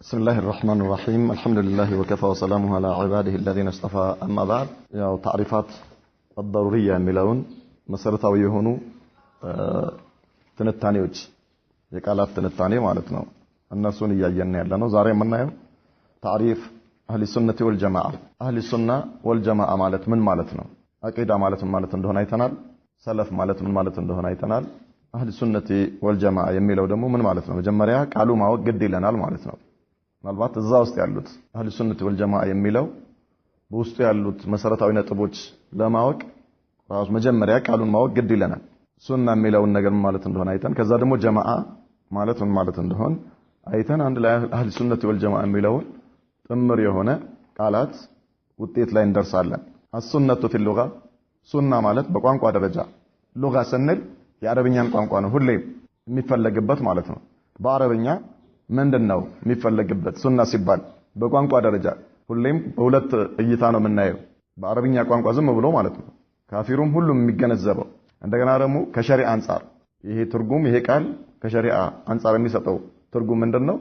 بسم الله الرحمن الرحيم الحمد لله وكفى وسلامه على عباده الذين اصطفى أما بعد ያው تعريفات الضرورية የሚለውን መሰረታዊ የሆኑ ትንታኔዎች የቃላት ትንታኔ ማለት ነው እነሱን እያየን ያለነው ዛሬ የምናየው تعريف اهل السنه والجماعه اهل السنه والجماعه ማለት ምን ማለት ነው አቂዳ ማለት ምን ማለት እንደሆነ አይተናል ሰለፍ ማለት ምን ማለት እንደሆነ አይተናል اهل السنه والجماعه የሚለው ደግሞ ምን ማለት ነው መጀመሪያ ቃሉ ማወቅ ግድ ይለናል ማለት ነው ምናልባት እዛ ውስጥ ያሉት اهل السنه والجماعه የሚለው በውስጡ ያሉት መሰረታዊ ነጥቦች ለማወቅ ራስ መጀመሪያ ቃሉን ማወቅ ግድ ይለናል ሱና የሚለውን ነገር ማለት እንደሆነ አይተን ከዛ ደግሞ ጀማዓ ማለት ምን ማለት እንደሆነ አይተን አንድ ላይ اهل السنه والجماعه የሚለውን ጥምር የሆነ ቃላት ውጤት ላይ እንደርሳለን السنه في اللغه ሱና ማለት በቋንቋ ደረጃ ሉጋ ስንል የአረብኛን ቋንቋ ነው ሁሌ የሚፈለግበት ማለት ነው በአረብኛ ምንድነው የሚፈለግበት ሱና ሲባል በቋንቋ ደረጃ ሁሌም በሁለት እይታ ነው የምናየው በአረብኛ ቋንቋ ዝም ብሎ ማለት ነው ካፊሩም ሁሉም የሚገነዘበው እንደገና ደግሞ ከሸሪዓ አንፃር ይሄ ትርጉም ይሄ ቃል ከሸሪዓ አንፃር የሚሰጠው ትርጉም ምንድነው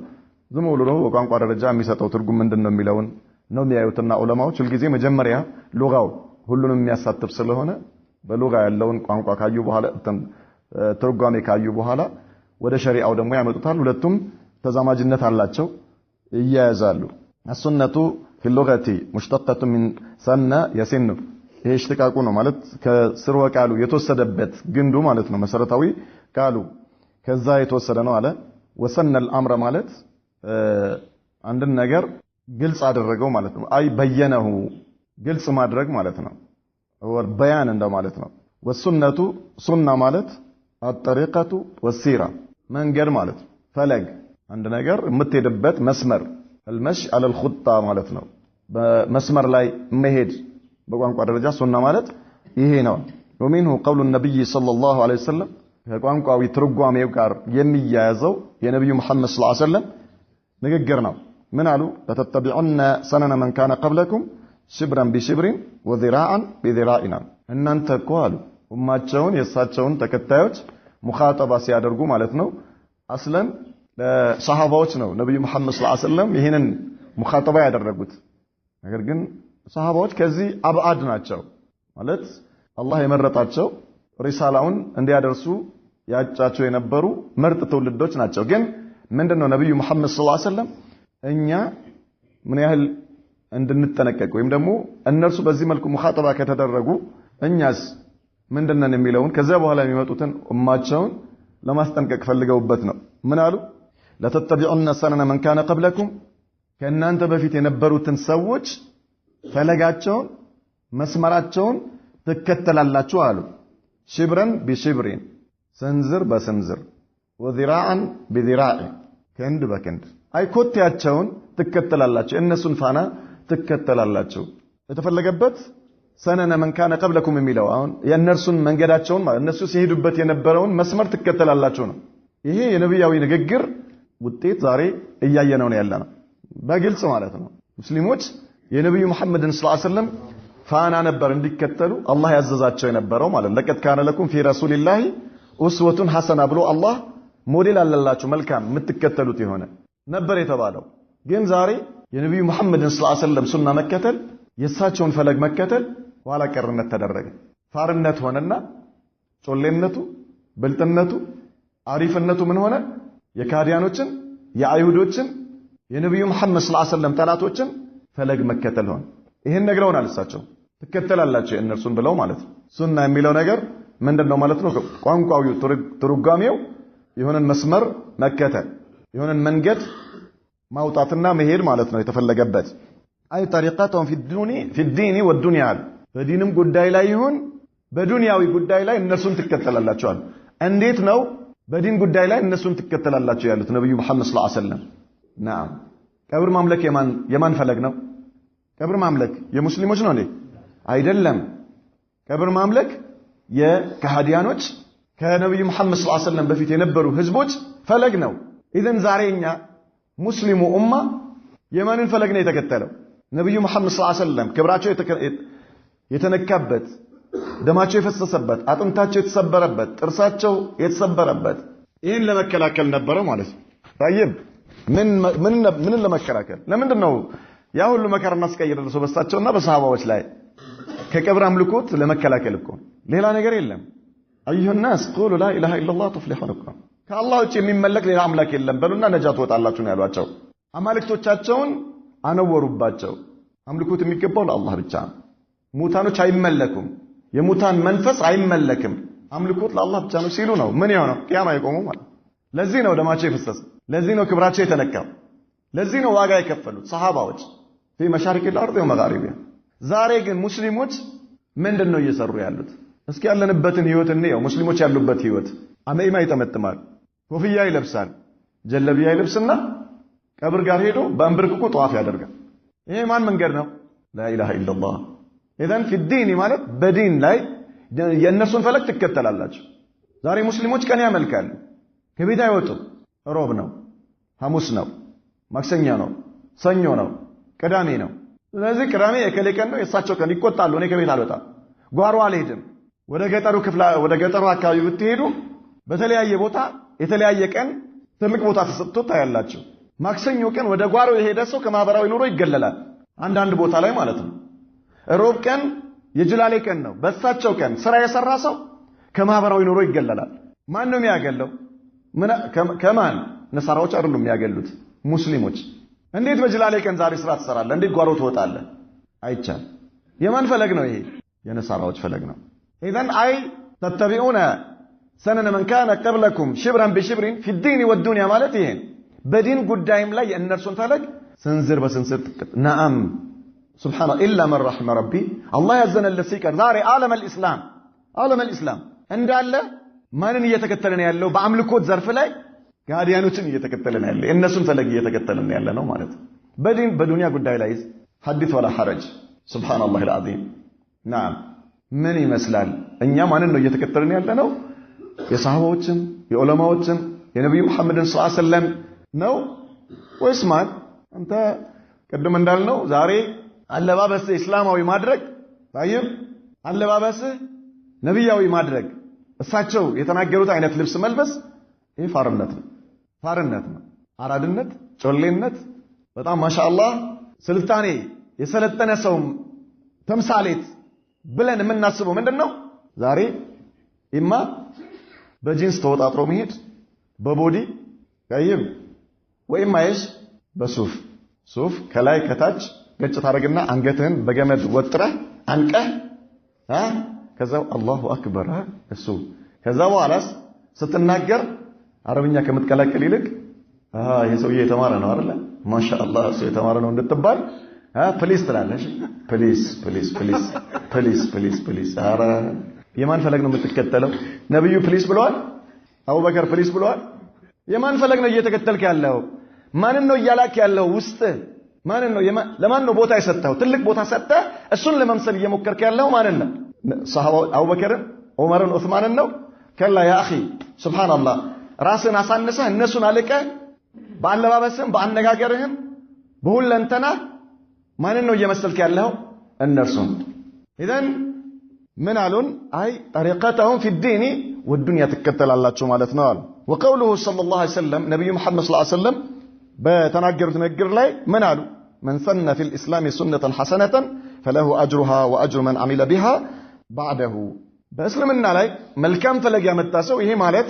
ዝም ብሎ በቋንቋ ደረጃ የሚሰጠው ትርጉም ምንድነው የሚለውን ነው የሚያዩትና ዑለማዎች ሁልጊዜ መጀመሪያ ሉጋው ሁሉንም የሚያሳትፍ ስለሆነ በሉጋ ያለውን ቋንቋ ካዩ በኋላ ትርጓሜ ካዩ በኋላ ወደ ሸሪዓው ደግሞ ያመጡታል ሁለቱም ተዛማጅነት አላቸው ይያያዛሉ السنه في اللغه مشتقه من سنه يسن ይሄ እሽተቃቁ ነው ማለት ከስርወ ቃሉ የተወሰደበት ግንዱ ማለት ነው መሰረታዊ ቃሉ ከዛ የተወሰደ ነው አለ ወሰነ الامر ማለት አንድን ነገር ግልጽ አደረገው ማለት ነው አይ በየነሁ ግልጽ ማድረግ ማለት ነው ወር በያን እንደማለት ነው ወሱነቱ ሱና ማለት الطريقه والسيره መንገድ ማለት ፈለግ አንድ ነገር የምትሄድበት መስመር المشي على الخطه ማለት ነው በመስመር ላይ መሄድ በቋንቋ ደረጃ ሱና ማለት ይሄ ነው ومنه قول النبي صلى الله عليه وسلم ከቋንቋዊ ትርጓሜው ጋር የሚያያዘው የነብዩ መሐመድ ሰለላሁ ዐለይሂ ወሰለም ንግግር ነው ምን አሉ ተተተቢዑና ሰነነ من كان قبلكم شبرا بشبر وذراعا بذراعنا እናንተ እኮ አሉ ኡማቸውን የሳቸውን ተከታዮች ሙኻጠባ ሲያደርጉ ማለት ነው አስለን ለሰሃባዎች ነው ነብዩ መሐመድ ሰለላሁ ዐለይሂ ወሰለም ይሄንን ሙኻጠባ ያደረጉት ነገር ግን ሰሃባዎች ከዚህ አብዓድ ናቸው ማለት አላህ የመረጣቸው ሪሳላውን እንዲያደርሱ ያጫቸው የነበሩ ምርጥ ትውልዶች ናቸው ግን ምንድነው ነብዩ መሐመድ ሰለላሁ ዐለይሂ ወሰለም እኛ ምን ያህል እንድንጠነቀቅ ወይም ደግሞ እነርሱ በዚህ መልኩ ሙኻጠባ ከተደረጉ እኛስ ምንድነን የሚለውን ከዛ በኋላ የሚመጡትን ኡማቸውን ለማስጠንቀቅ ፈልገውበት ነው ምን አሉ ለተተቢዑና ሰነነ من كان قبلكم ከእናንተ በፊት የነበሩትን ሰዎች ፈለጋቸውን መስመራቸውን ተከተላላችሁ አሉ ሽብረን ቢሽብሪን ሰንዝር በሰንዝር ወذراعا بذراع ክንድ በክንድ አይኮቴያቸውን ተከተላላችሁ እነሱን ፋና ተከተላላችሁ የተፈለገበት ሰነነ من كان قبلكم የሚለው አሁን የእነርሱን መንገዳቸውን ማለት እነሱ ሲሄዱበት የነበረውን መስመር ተከተላላችሁ ነው ይሄ የነብያዊ ንግግር ውጤት ዛሬ እያየነው ነው ያለነው በግልጽ ማለት ነው ሙስሊሞች የነብዩ መሐመድን ሰለላሁ ዐለይሂ ወሰለም ፋና ነበር እንዲከተሉ አላህ ያዘዛቸው የነበረው ማለት ለቀድ ካነ ለኩም ፊ ረሱሊላሂ ኡስወቱን ሐሰና ብሎ አላህ ሞዴል አለላችሁ መልካም የምትከተሉት የሆነ ነበር የተባለው ግን ዛሬ የነብዩ መሐመድን ሰለላሁ ዐለይሂ ወሰለም ሱና መከተል የሳቸውን ፈለግ መከተል ኋላ ቀርነት ተደረገ ፋርነት ሆነና ጮሌነቱ ብልጥነቱ አሪፍነቱ ምን ሆነ የካዲያኖችን የአይሁዶችን የነብዩ መሐመድ ሰለላሁ ዐለይሂ ወሰለም ጠላቶችን ፈለግ መከተል ሆነ ይሄን ነግረውናል እሳቸው ተከተላላችሁ እነርሱን ብለው ማለት ሱና የሚለው ነገር ምንድነው ማለት ነው ቋንቋዊው ትርጓሜው የሆነን መስመር መከተል የሆነን መንገድ ማውጣትና መሄድ ማለት ነው የተፈለገበት አይ طريقتهم في الدين والدنيا በዲንም ጉዳይ ላይ ይሁን በዱንያዊ ጉዳይ ላይ እነሱን ተከተላላችሁ እንዴት ነው በዲን ጉዳይ ላይ እነሱን ተከተላላችሁ ያሉት ነብዩ መሐመድ ሰለላሁ ዐለይሂ ወሰለም نعم ቀብር ማምለክ የማን ፈለግ ነው ቀብር ማምለክ የሙስሊሞች ነው እንዴ አይደለም ቀብር ማምለክ የካህዲያኖች ከነብዩ መሐመድ ሰለላሁ ዐለይሂ ወሰለም በፊት የነበሩ ህዝቦች ፈለግ ነው ኢዘን ዛሬኛ ሙስሊሙ ኡማ የማንን ፈለግ ነው የተከተለው ነብዩ መሐመድ ሰለላሁ ዐለይሂ ወሰለም ክብራቸው የተነካበት ደማቸው የፈሰሰበት አጥንታቸው የተሰበረበት ጥርሳቸው የተሰበረበት ይሄን ለመከላከል ነበረ ማለት ነው طيب ምን ለመከራከር ለምንድነው ያ ሁሉ መከራና ስቃይ የደረሰው በሳቸውና በሰሃባዎች ላይ ከቀብር አምልኮት ለመከላከል እኮ ሌላ ነገር የለም ايها الناس قولوا لا اله الا الله تفلحون ከአላህ ውጭ የሚመለክ ሌላ አምላክ የለም በሉና ነጃ ትወጣላችሁ ነው ያሏቸው አማልክቶቻቸውን አነወሩባቸው አምልኮት የሚገባው ለአላህ ብቻ ሙታኖች አይመለኩም የሙታን መንፈስ አይመለክም አምልኮት ለአላህ ብቻ ነው ሲሉ ነው ምን ይሆነው ቂያማ ይቆሙ ማለት ለዚህ ነው ደማቸው የፈሰሰ ለዚህ ነው ክብራቸው የተነካው ለዚህ ነው ዋጋ የከፈሉት ሰሃባዎች في مشارق الارض ومغاربها ዛሬ ግን ሙስሊሞች ምንድነው እየሰሩ ያሉት እስኪ ያለንበትን ህይወት እንየው ሙስሊሞች ያሉበት ህይወት አመይማ ይጠመጥማል ኮፍያ ይለብሳል ጀለቢያ ይለብስና ቀብር ጋር ሄዶ በአንብርክኮ ጧፍ ያደርጋል ይሄ ማን መንገድ ነው لا اله الا الله اذا في الدين ማለት በዲን ላይ የነሱን ፈለግ ትከተላላችሁ ዛሬ ሙስሊሞች ቀን ያመልካሉ ከቤት አይወጡም ሮብ ነው ሐሙስ ነው ማክሰኞ ነው ሰኞ ነው ቅዳሜ ነው ስለዚህ ቅዳሜ የከሌ ቀን ነው የሳቸው ቀን ይቆጣሉ እኔ ከቤት አልወጣም ጓሮ አልሄድም ወደ ገጠሩ አካባቢ ብትሄዱ በተለያየ ቦታ የተለያየ ቀን ትልቅ ቦታ ተሰጥቶ ታያላችሁ ማክሰኞ ቀን ወደ ጓሮ የሄደ ሰው ከማህበራዊ ኑሮ ይገለላል አንዳንድ ቦታ ላይ ማለት ነው ሮብ ቀን የጅላሌ ቀን ነው በሳቸው ቀን ስራ የሰራ ሰው ከማህበራዊ ኑሮ ይገለላል ማን ነው የሚያገለው ከማን ነሳራዎች አይደሉም የሚያገሉት ሙስሊሞች እንዴት በጅላሌ ቀን ዛሬ ስራ ትሰራለህ እንዴት ጓሮ ትወጣለህ አይቻል የማን ፈለግ ነው ይሄ የነሳራዎች ፈለግ ነው اذا اي تتبعون سنن من كان قبلكم شبرا بشبر في الدين والدنيا ማለት ይሄ በዲን ጉዳይም ላይ የእነርሱን ፈለግ ስንዝር በስንዝር نعم سبحان الله الا من رحم ربي الله ያዘነለት ሲቀር ዛሬ ዓለም الاسلام እንዳለ ማንን እየተከተለን ያለው በአምልኮት ዘርፍ ላይ ጋዲያኖችን እየተከተለን ያለ እነሱን ፈለግ እየተከተለን ያለ ነው ማለት በዲን በዱንያ ጉዳይ ላይ ሐዲስ ወላ ሐረጅ سبحان الله العظيم نعم ምን ይመስላል እኛ ማንን ነው እየተከተለን ያለ ነው የሰሃባዎችን የዑለማዎችን የነብዩ መሐመድን ሰለላሁ ዐለይሂ ወሰለም ነው ወይስ ማን አንተ ቀደም እንዳልነው ዛሬ አለባበስ እስላማዊ ማድረግ ታይም አለባበስ ነብያዊ ማድረግ እሳቸው የተናገሩት አይነት ልብስ መልበስ ይሄ ፋርነት ነው አራድነት ጮሌነት በጣም ማሻአላህ ስልጣኔ የሰለጠነ ሰው ተምሳሌት ብለን የምናስበው ምንድነው ዛሬ ኢማ በጂንስ ተወጣጥሮ መሄድ በቦዲ ቀይም ወይም አይሽ በሱፍ ከላይ ከታች ገጭ ታረግና አንገትህን በገመድ ወጥረህ አንቀህ ከዛው አላሁ አክበር እሱ ከዛ በኋላስ ስትናገር አረብኛ ከምትቀላቀል ይልቅ ይሄ ሰውዬ የተማረ ነው አይደል ማሻአላህ እሱ የተማረ ነው እንድትባል ፕሊስ ትላለሽ ፕሊስ አረ የማን ፈለግ ነው የምትከተለው ነብዩ ፕሊስ ብለዋል አቡበከር ፕሊስ ብለዋል የማን ፈለግ ነው እየተከተልክ ያለው ማንን ነው እያላክ ያለው ውስጥ ማንን ነው ለማን ነው ቦታ የሰጠው ትልቅ ቦታ ሰጠህ እሱን ለመምሰል እየሞከርክ ያለው ማንን ነው ሰሃባው አቡበከርን ዑመርን ዑስማንን ነው ከላ ያ اخي ሱብሃንአላህ ራስን አሳንሰህ እነሱን አለቀህ በአለባበስም በአነጋገርህም በሁለንተና ማንን ነው እየመሰልክ ያለው እነርሱን اذا ምን አሉን አይ طريقتهم في الدين والدنيا ተከተላላችሁ ማለት ነው አሉ وقوله صلى الله عليه وسلم ነብዩ መሐመድ ሰለላሁ ዐለይሂ ወሰለም በተናገሩት ንግግር ላይ ምን አሉ من سن في الاسلام سنة حسنة فله اجرها واجر من عمل بها بعده በእስልምና ላይ መልካም ፈለግ ያመጣ ሰው ይሄ ማለት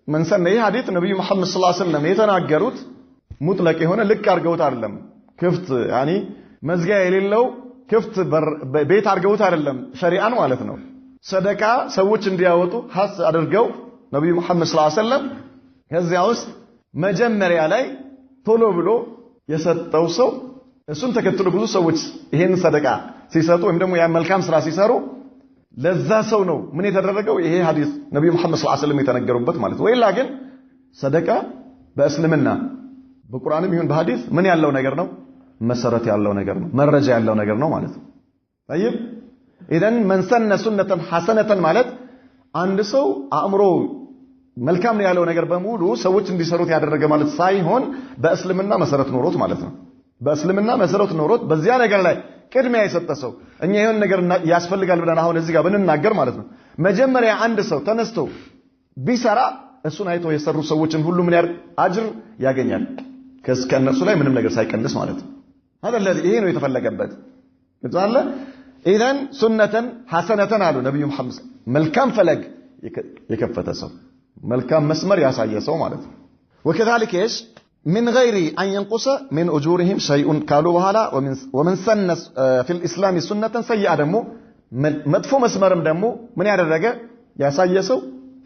من سن ይሄ ሐዲስ ነብዩ መሐመድ ሰለላሁ ዐለይሂ ወሰለም የተናገሩት ሙጥለቅ የሆነ ልክ አርገውት አይደለም ክፍት ያኒ መዝጊያ የሌለው ክፍት ቤት አርገውት አይደለም ሸሪዓን ማለት ነው ሰደቃ ሰዎች እንዲያወጡ ሐስ አድርገው ነብዩ መሐመድ ሰለላሁ ዐለይሂ ወሰለም ከዚያ ውስጥ መጀመሪያ ላይ ቶሎ ብሎ የሰጠው ሰው እሱን ተከትሎ ብዙ ሰዎች ይሄን ሰደቃ ሲሰጡ ወይም ደግሞ ያ መልካም ስራ ሲሰሩ ለዛ ሰው ነው ምን የተደረገው ይሄ ሐዲስ ነብዩ መሐመድ ሰለላሁ ዐለይሂ ወሰለም የተነገሩበት ማለት ወይላ ግን ሰደቃ በእስልምና በቁርአንም ይሁን በሐዲስ ምን ያለው ነገር ነው መሰረት ያለው ነገር ነው መረጃ ያለው ነገር ነው ማለት ነው طيب اذا من سن سنة حسنة ማለት አንድ ሰው አእምሮ መልካም ነው ያለው ነገር በሙሉ ሰዎች እንዲሰሩት ያደረገ ማለት ሳይሆን በእስልምና መሰረት ኖሮት ማለት ነው በእስልምና መሰረት ኖሮት በዚያ ነገር ላይ ቅድሚያ የሰጠ ሰው እኛ ይሄን ነገር ያስፈልጋል ብለን አሁን እዚህ ጋር ብንናገር ማለት ነው መጀመሪያ አንድ ሰው ተነስቶ ቢሰራ እሱን አይቶ የሰሩ ሰዎችን ሁሉ ምን ያርግ አጅር ያገኛል ከእነሱ ላይ ምንም ነገር ሳይቀንስ ማለት ነው هذا الذي ይሄ ነው የተፈለገበት ግልጽ ኢዘን ሱነተን ሐሰነተን አሉ ነብዩ መሐመድ መልካም ፈለግ የከፈተ ሰው መልካም መስመር ያሳየ ሰው ማለት ነው وكذلك ايش من غير ان ينقص من اجورهم شيء قالوا بحالا ومن سن في الاسلام سنه سيئه ደሞ መጥፎ መስመርም ደሞ ምን ያደረገ ያሳየ ሰው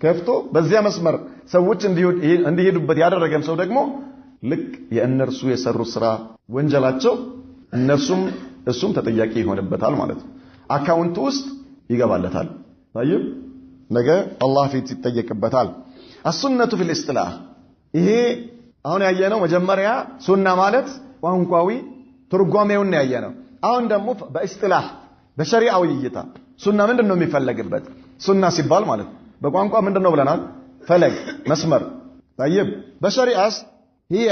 ከፍቶ በዚያ መስመር ሰዎች እንዲሄዱበት ያደረገም ሰው ደግሞ ልክ የእነርሱ የሰሩ ስራ ወንጀላቸው እሱም ተጠያቂ ይሆንበታል ማለት ነው አካውንት ውስጥ ይገባለታል طيب ነገ አላህ ፊት ይጠየቅበታል السنه في الاصطلاح ይሄ አሁን ያየነው መጀመሪያ ሱና ማለት ቋንቋዊ ትርጓሜውን ያየነው አሁን ደግሞ በእስጥላህ በሸሪዓዊ እይታ ሱና ምንድነው የሚፈለግበት ሱና ሲባል ማለት በቋንቋ ምንድነው ብለናል ፈለግ መስመር طيب በሸሪዓስ هي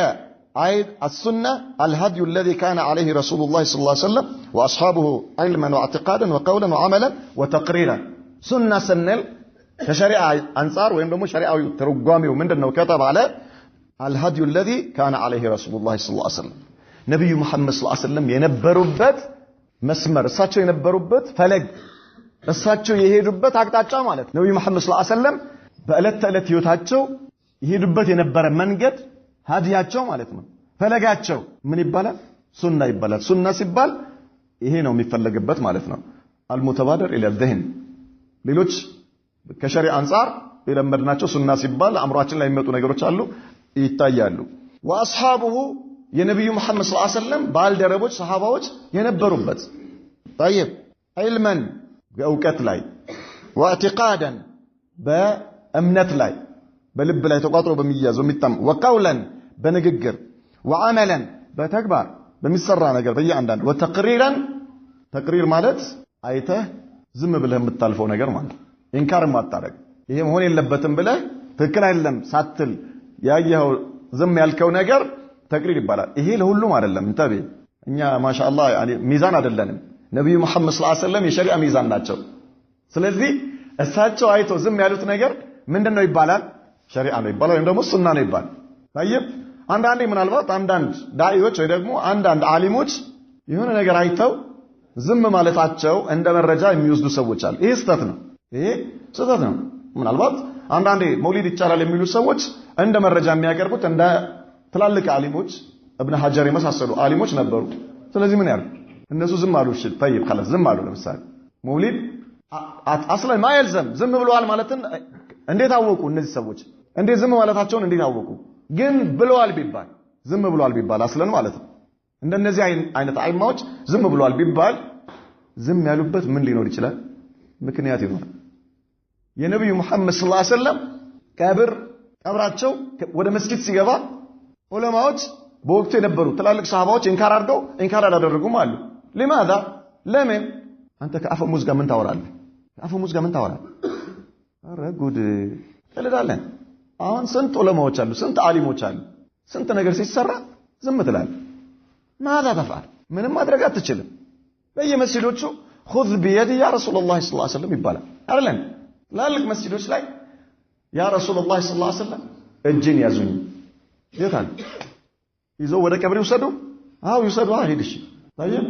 عيد السنة الهدي الذي كان عليه رسول الله صلى الله عليه وسلم وأصحابه علما واعتقادا وقولا وعملا وتقريرا سنة سنل كشريعة أنصار ويندمو شريعة ترقامي ومندنو كتب على الهدي الذي كان عليه رسول الله صلى الله عليه وسلم نبي محمد صلى الله عليه وسلم ينبربت مسمر እሳቸው የነበሩበት ፈለግ እሳቸው የሄዱበት አቅጣጫ ማለት ነብዩ መሐመድ ሰለላሁ ዐለይሂ ወሰለም በእለት ተእለት ህይወታቸው ይሄዱበት የነበረ መንገድ ሀዲያቸው ማለት ነው ፈለጋቸው ምን ይባላል ሱና ይባላል ሱና ሲባል ይሄ ነው የሚፈለግበት ማለት ነው አልሙተባደር ኢላ الذهن ሌሎች ከሸሪዓ አንፃር የለመድናቸው ሱና ሲባል አምሯችን ላይ የሚመጡ ነገሮች አሉ ይታያሉ ወአስሐቡሁ የነብዩ መሐመድ ሰለላሁ ዐለይሂ ወሰለም ባልደረቦች ሰሃባዎች የነበሩበት طيب علما በእውቀት ላይ واعتقادا በእምነት ላይ በልብ ላይ ተቋጥሮ በሚያዘው የሚጣም ወቀውለን በንግግር وعملا በተግባር በሚሰራ ነገር በእያንዳንዱ وتقريرا ተቅሪር ማለት አይተህ ዝም ብለህ የምታልፈው ነገር ማለት ኢንካር ማታረግ ይሄ መሆን የለበትም ብለህ ትክክል አይደለም ሳትል ያየኸው ዝም ያልከው ነገር ተቅሪር ይባላል ይሄ ለሁሉም አይደለም እንተቤ እኛ ማሻአላህ ያኒ ሚዛን አይደለንም ነብዩ መሐመድ ሰለላሁ ዐለይሂ ወሰለም የሸሪዓ ሚዛን ናቸው ስለዚህ እሳቸው አይቶ ዝም ያሉት ነገር ምንድነው ይባላል ሸሪዓ ነው ይባላል ወይም ደግሞ ሱና ነው ይባላል طيب አንዳንዴ ምናልባት አንዳንድ ዳኢዎች ወይ ደግሞ አንዳንድ ዓሊሞች የሆነ ነገር አይተው ዝም ማለታቸው እንደ መረጃ የሚወስዱ ሰዎች አሉ ይሄ ስህተት ነው ምናልባት አንዳንዴ መውሊድ ይቻላል የሚሉ ሰዎች እንደ መረጃ የሚያቀርቡት እንደ ትላልቅ ዓሊሞች ابن حجر የመሳሰሉ ዓሊሞች ነበሩ ስለዚህ ምን ያርጉ እነሱ ዝም አሉ እሺ طيب خلاص ዝም አሉ ለምሳሌ መውሊድ አስለን ማይልዘም ዝም ብለዋል ማለትን እንዴት አወቁ እነዚህ ሰዎች እንዴት ዝም ማለታቸውን እንዴት አወቁ ግን ብለዋል ቢባል ዝም ብለዋል ቢባል አስለን ማለት ነው እንደነዚህ አይነት አይማዎች ዝም ብለዋል ቢባል ዝም ያሉበት ምን ሊኖር ይችላል ምክንያት ይኖራል የነብዩ መሐመድ ሰለላሁ ዐለይሂ ወሰለም ቀብራቸው ወደ መስጊድ ሲገባ ዑለማዎች በወቅቱ የነበሩ ትላልቅ ሰሃባዎች ኢንካር አላደረጉም አሉ لماذا ለምን አንተ ከአፈሙዝ ጋር ምን ታወራለህ ኧረ ጉድ ተለዳለን አሁን ስንት ዑለማዎች አሉ ስንት ዓሊሞች አሉ ስንት ነገር ሲሰራ ዝም ትላለህ ماذا تفعل ምንም ማድረግ አትችልም በየመስጊዶቹ خذ بيدي يا رسول الله صلى الله عليه وسلم ይባላል አይደለም ትላልቅ መስጊዶች ላይ ያ رسول الله صلى الله عليه وسلم እጅን ያዙኝ ይታል ይዘው ወደ ቀብር ይወሰዱ ይወሰዱ ሄድሽ ታየም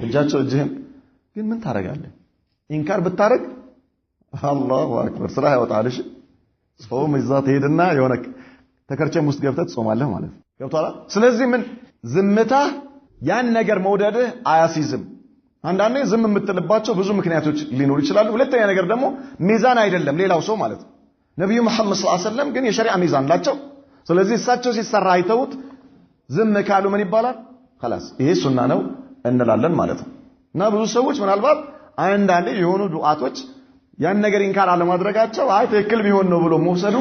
እጃቸው እጅህን ግን ምን ታረጋለህ ኢንካር ብታረግ አላሁ አክበር ስራ ያወጣልሽ ጾም ይዛት ሄድና የሆነ ተከርቸም ውስጥ ገብተህ ጾማለህ ማለት ገብቷላ ስለዚህ ምን ዝምታ ያን ነገር መውደድህ አያሲዝም አንዳንዴ ዝም የምትልባቸው ብዙ ምክንያቶች ሊኖር ይችላል ሁለተኛ ነገር ደግሞ ሚዛን አይደለም ሌላው ሰው ማለት ነብዩ መሐመድ ሰለላሁ ዐለይሂ ወሰለም ግን የሸሪዓ ሚዛን ናቸው ስለዚህ እሳቸው ሲሰራ አይተውት ዝም ካሉ ምን ይባላል خلاص ይሄ ሱና ነው እንላለን ማለት ነው እና ብዙ ሰዎች ምናልባት አንዳንዴ የሆኑ ዱዓቶች ያን ነገር ኢንካር አለማድረጋቸው ትክክል ቢሆን ነው ብሎ መውሰዱ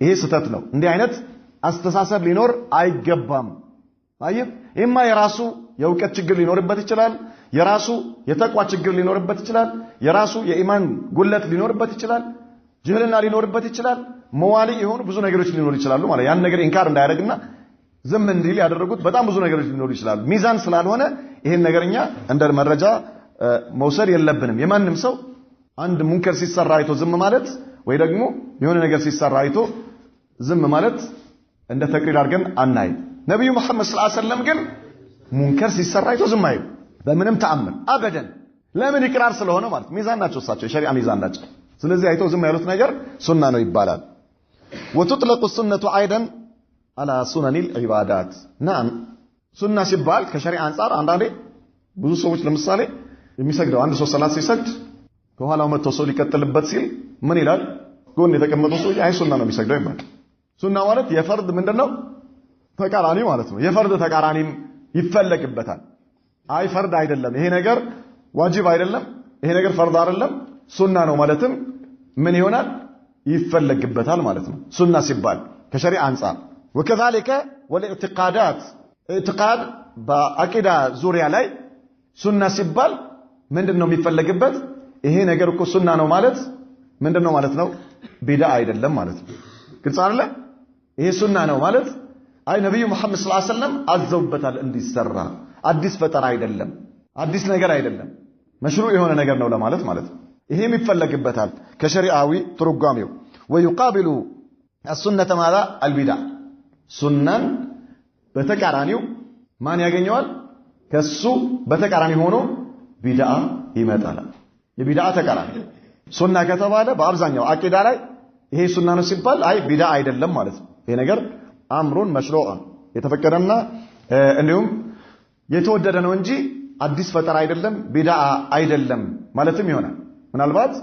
ይሄ ስህተት ነው እንዲህ አይነት አስተሳሰብ ሊኖር አይገባም طيب ኢማ የራሱ የእውቀት ችግር ሊኖርበት ይችላል የራሱ የተቋ ችግር ሊኖርበት ይችላል የራሱ የኢማን ጉለት ሊኖርበት ይችላል ጅህልና ሊኖርበት ይችላል መዋሊ የሆኑ ብዙ ነገሮች ሊኖር ይችላሉ ማለት ያን ነገር ኢንካር እንዳያደርግና ዝም እንዲል ያደረጉት በጣም ብዙ ነገሮች ሊኖሩ ይችላሉ ሚዛን ስላልሆነ ይሄን ነገርኛ እንደ መረጃ መውሰድ የለብንም የማንም ሰው አንድ ሙንከር ሲሰራ አይቶ ዝም ማለት ወይ ደግሞ የሆነ ነገር ሲሰራ አይቶ ዝም ማለት እንደ ተቅሪር አድርገን አናይ ነብዩ መሐመድ ሰለላሁ ዐለይሂ ወሰለም ግን ሙንከር ሲሰራ አይቶ ዝም አይሉ በምንም ተአምር አበደን። ለምን ይቅራር ስለሆነ ማለት ሚዛን ናቸው እሳቸው የሸሪዓ ሚዛን ናቸው። ስለዚህ አይቶ ዝም ያሉት ነገር ሱና ነው ይባላል። وتطلق السنة أيضا على سنن العبادات نعم ሱና ሲባል ከሸሪዓ አንፃር አንዳንዴ ብዙ ሰዎች ለምሳሌ የሚሰግደው አንድ ሰው ሰላት ሲሰግድ ከኋላው መጥቶ ሰው ሊቀጥልበት ሲል ምን ይላል? ጎን የተቀመጠው ሰው አይ ሱና ነው የሚሰግደው ይባላል። ሱና ማለት የፈርድ ምንድነው? ተቃራኒ ማለት ነው። የፈርድ ተቃራኒም ይፈለግበታል። አይ ፈርድ አይደለም ይሄ ነገር ዋጅብ አይደለም ይሄ ነገር ፈርድ አይደለም ሱና ነው ማለትም ምን ይሆናል? ይፈለግበታል ማለት ነው ሱና ሲባል ከሸሪዓ አንፃር። وكذلك والاعتقادات اعتقاد በአቂዳ ዙሪያ ላይ ሱና ሲባል ምንድነው የሚፈለግበት? ይሄ ነገር እኮ ሱና ነው ማለት ምንድነው ማለት ነው? ቢድዓ አይደለም ማለት ነው። ግልጽ አይደለ? ይሄ ሱና ነው ማለት አይ ነብዩ መሐመድ ሰለላሁ ዐለይሂ ወሰለም አዘውበታል እንዲሰራ አዲስ ፈጠራ አይደለም አዲስ ነገር አይደለም መሽሩዕ የሆነ ነገር ነው ለማለት ማለት ነው። ይሄም ይፈለግበታል ከሸሪዓዊ ትርጓሜው። ويقابل السنة ماذا؟ البدع ሱናን በተቃራኒው ማን ያገኘዋል? ከሱ በተቃራኒ ሆኖ ቢድዓ ይመጣል። የቢድዓ ተቃራኒ ሱና ከተባለ በአብዛኛው አቂዳ ላይ ይሄ ሱና ነው ሲባል አይ ቢድዓ አይደለም ማለት ነው። ይሄ ነገር አምሩን መሽሩዕን የተፈቀደና እንዲሁም የተወደደ ነው እንጂ አዲስ ፈጠራ አይደለም ቢድዓ አይደለም ማለትም ይሆናል። ምናልባት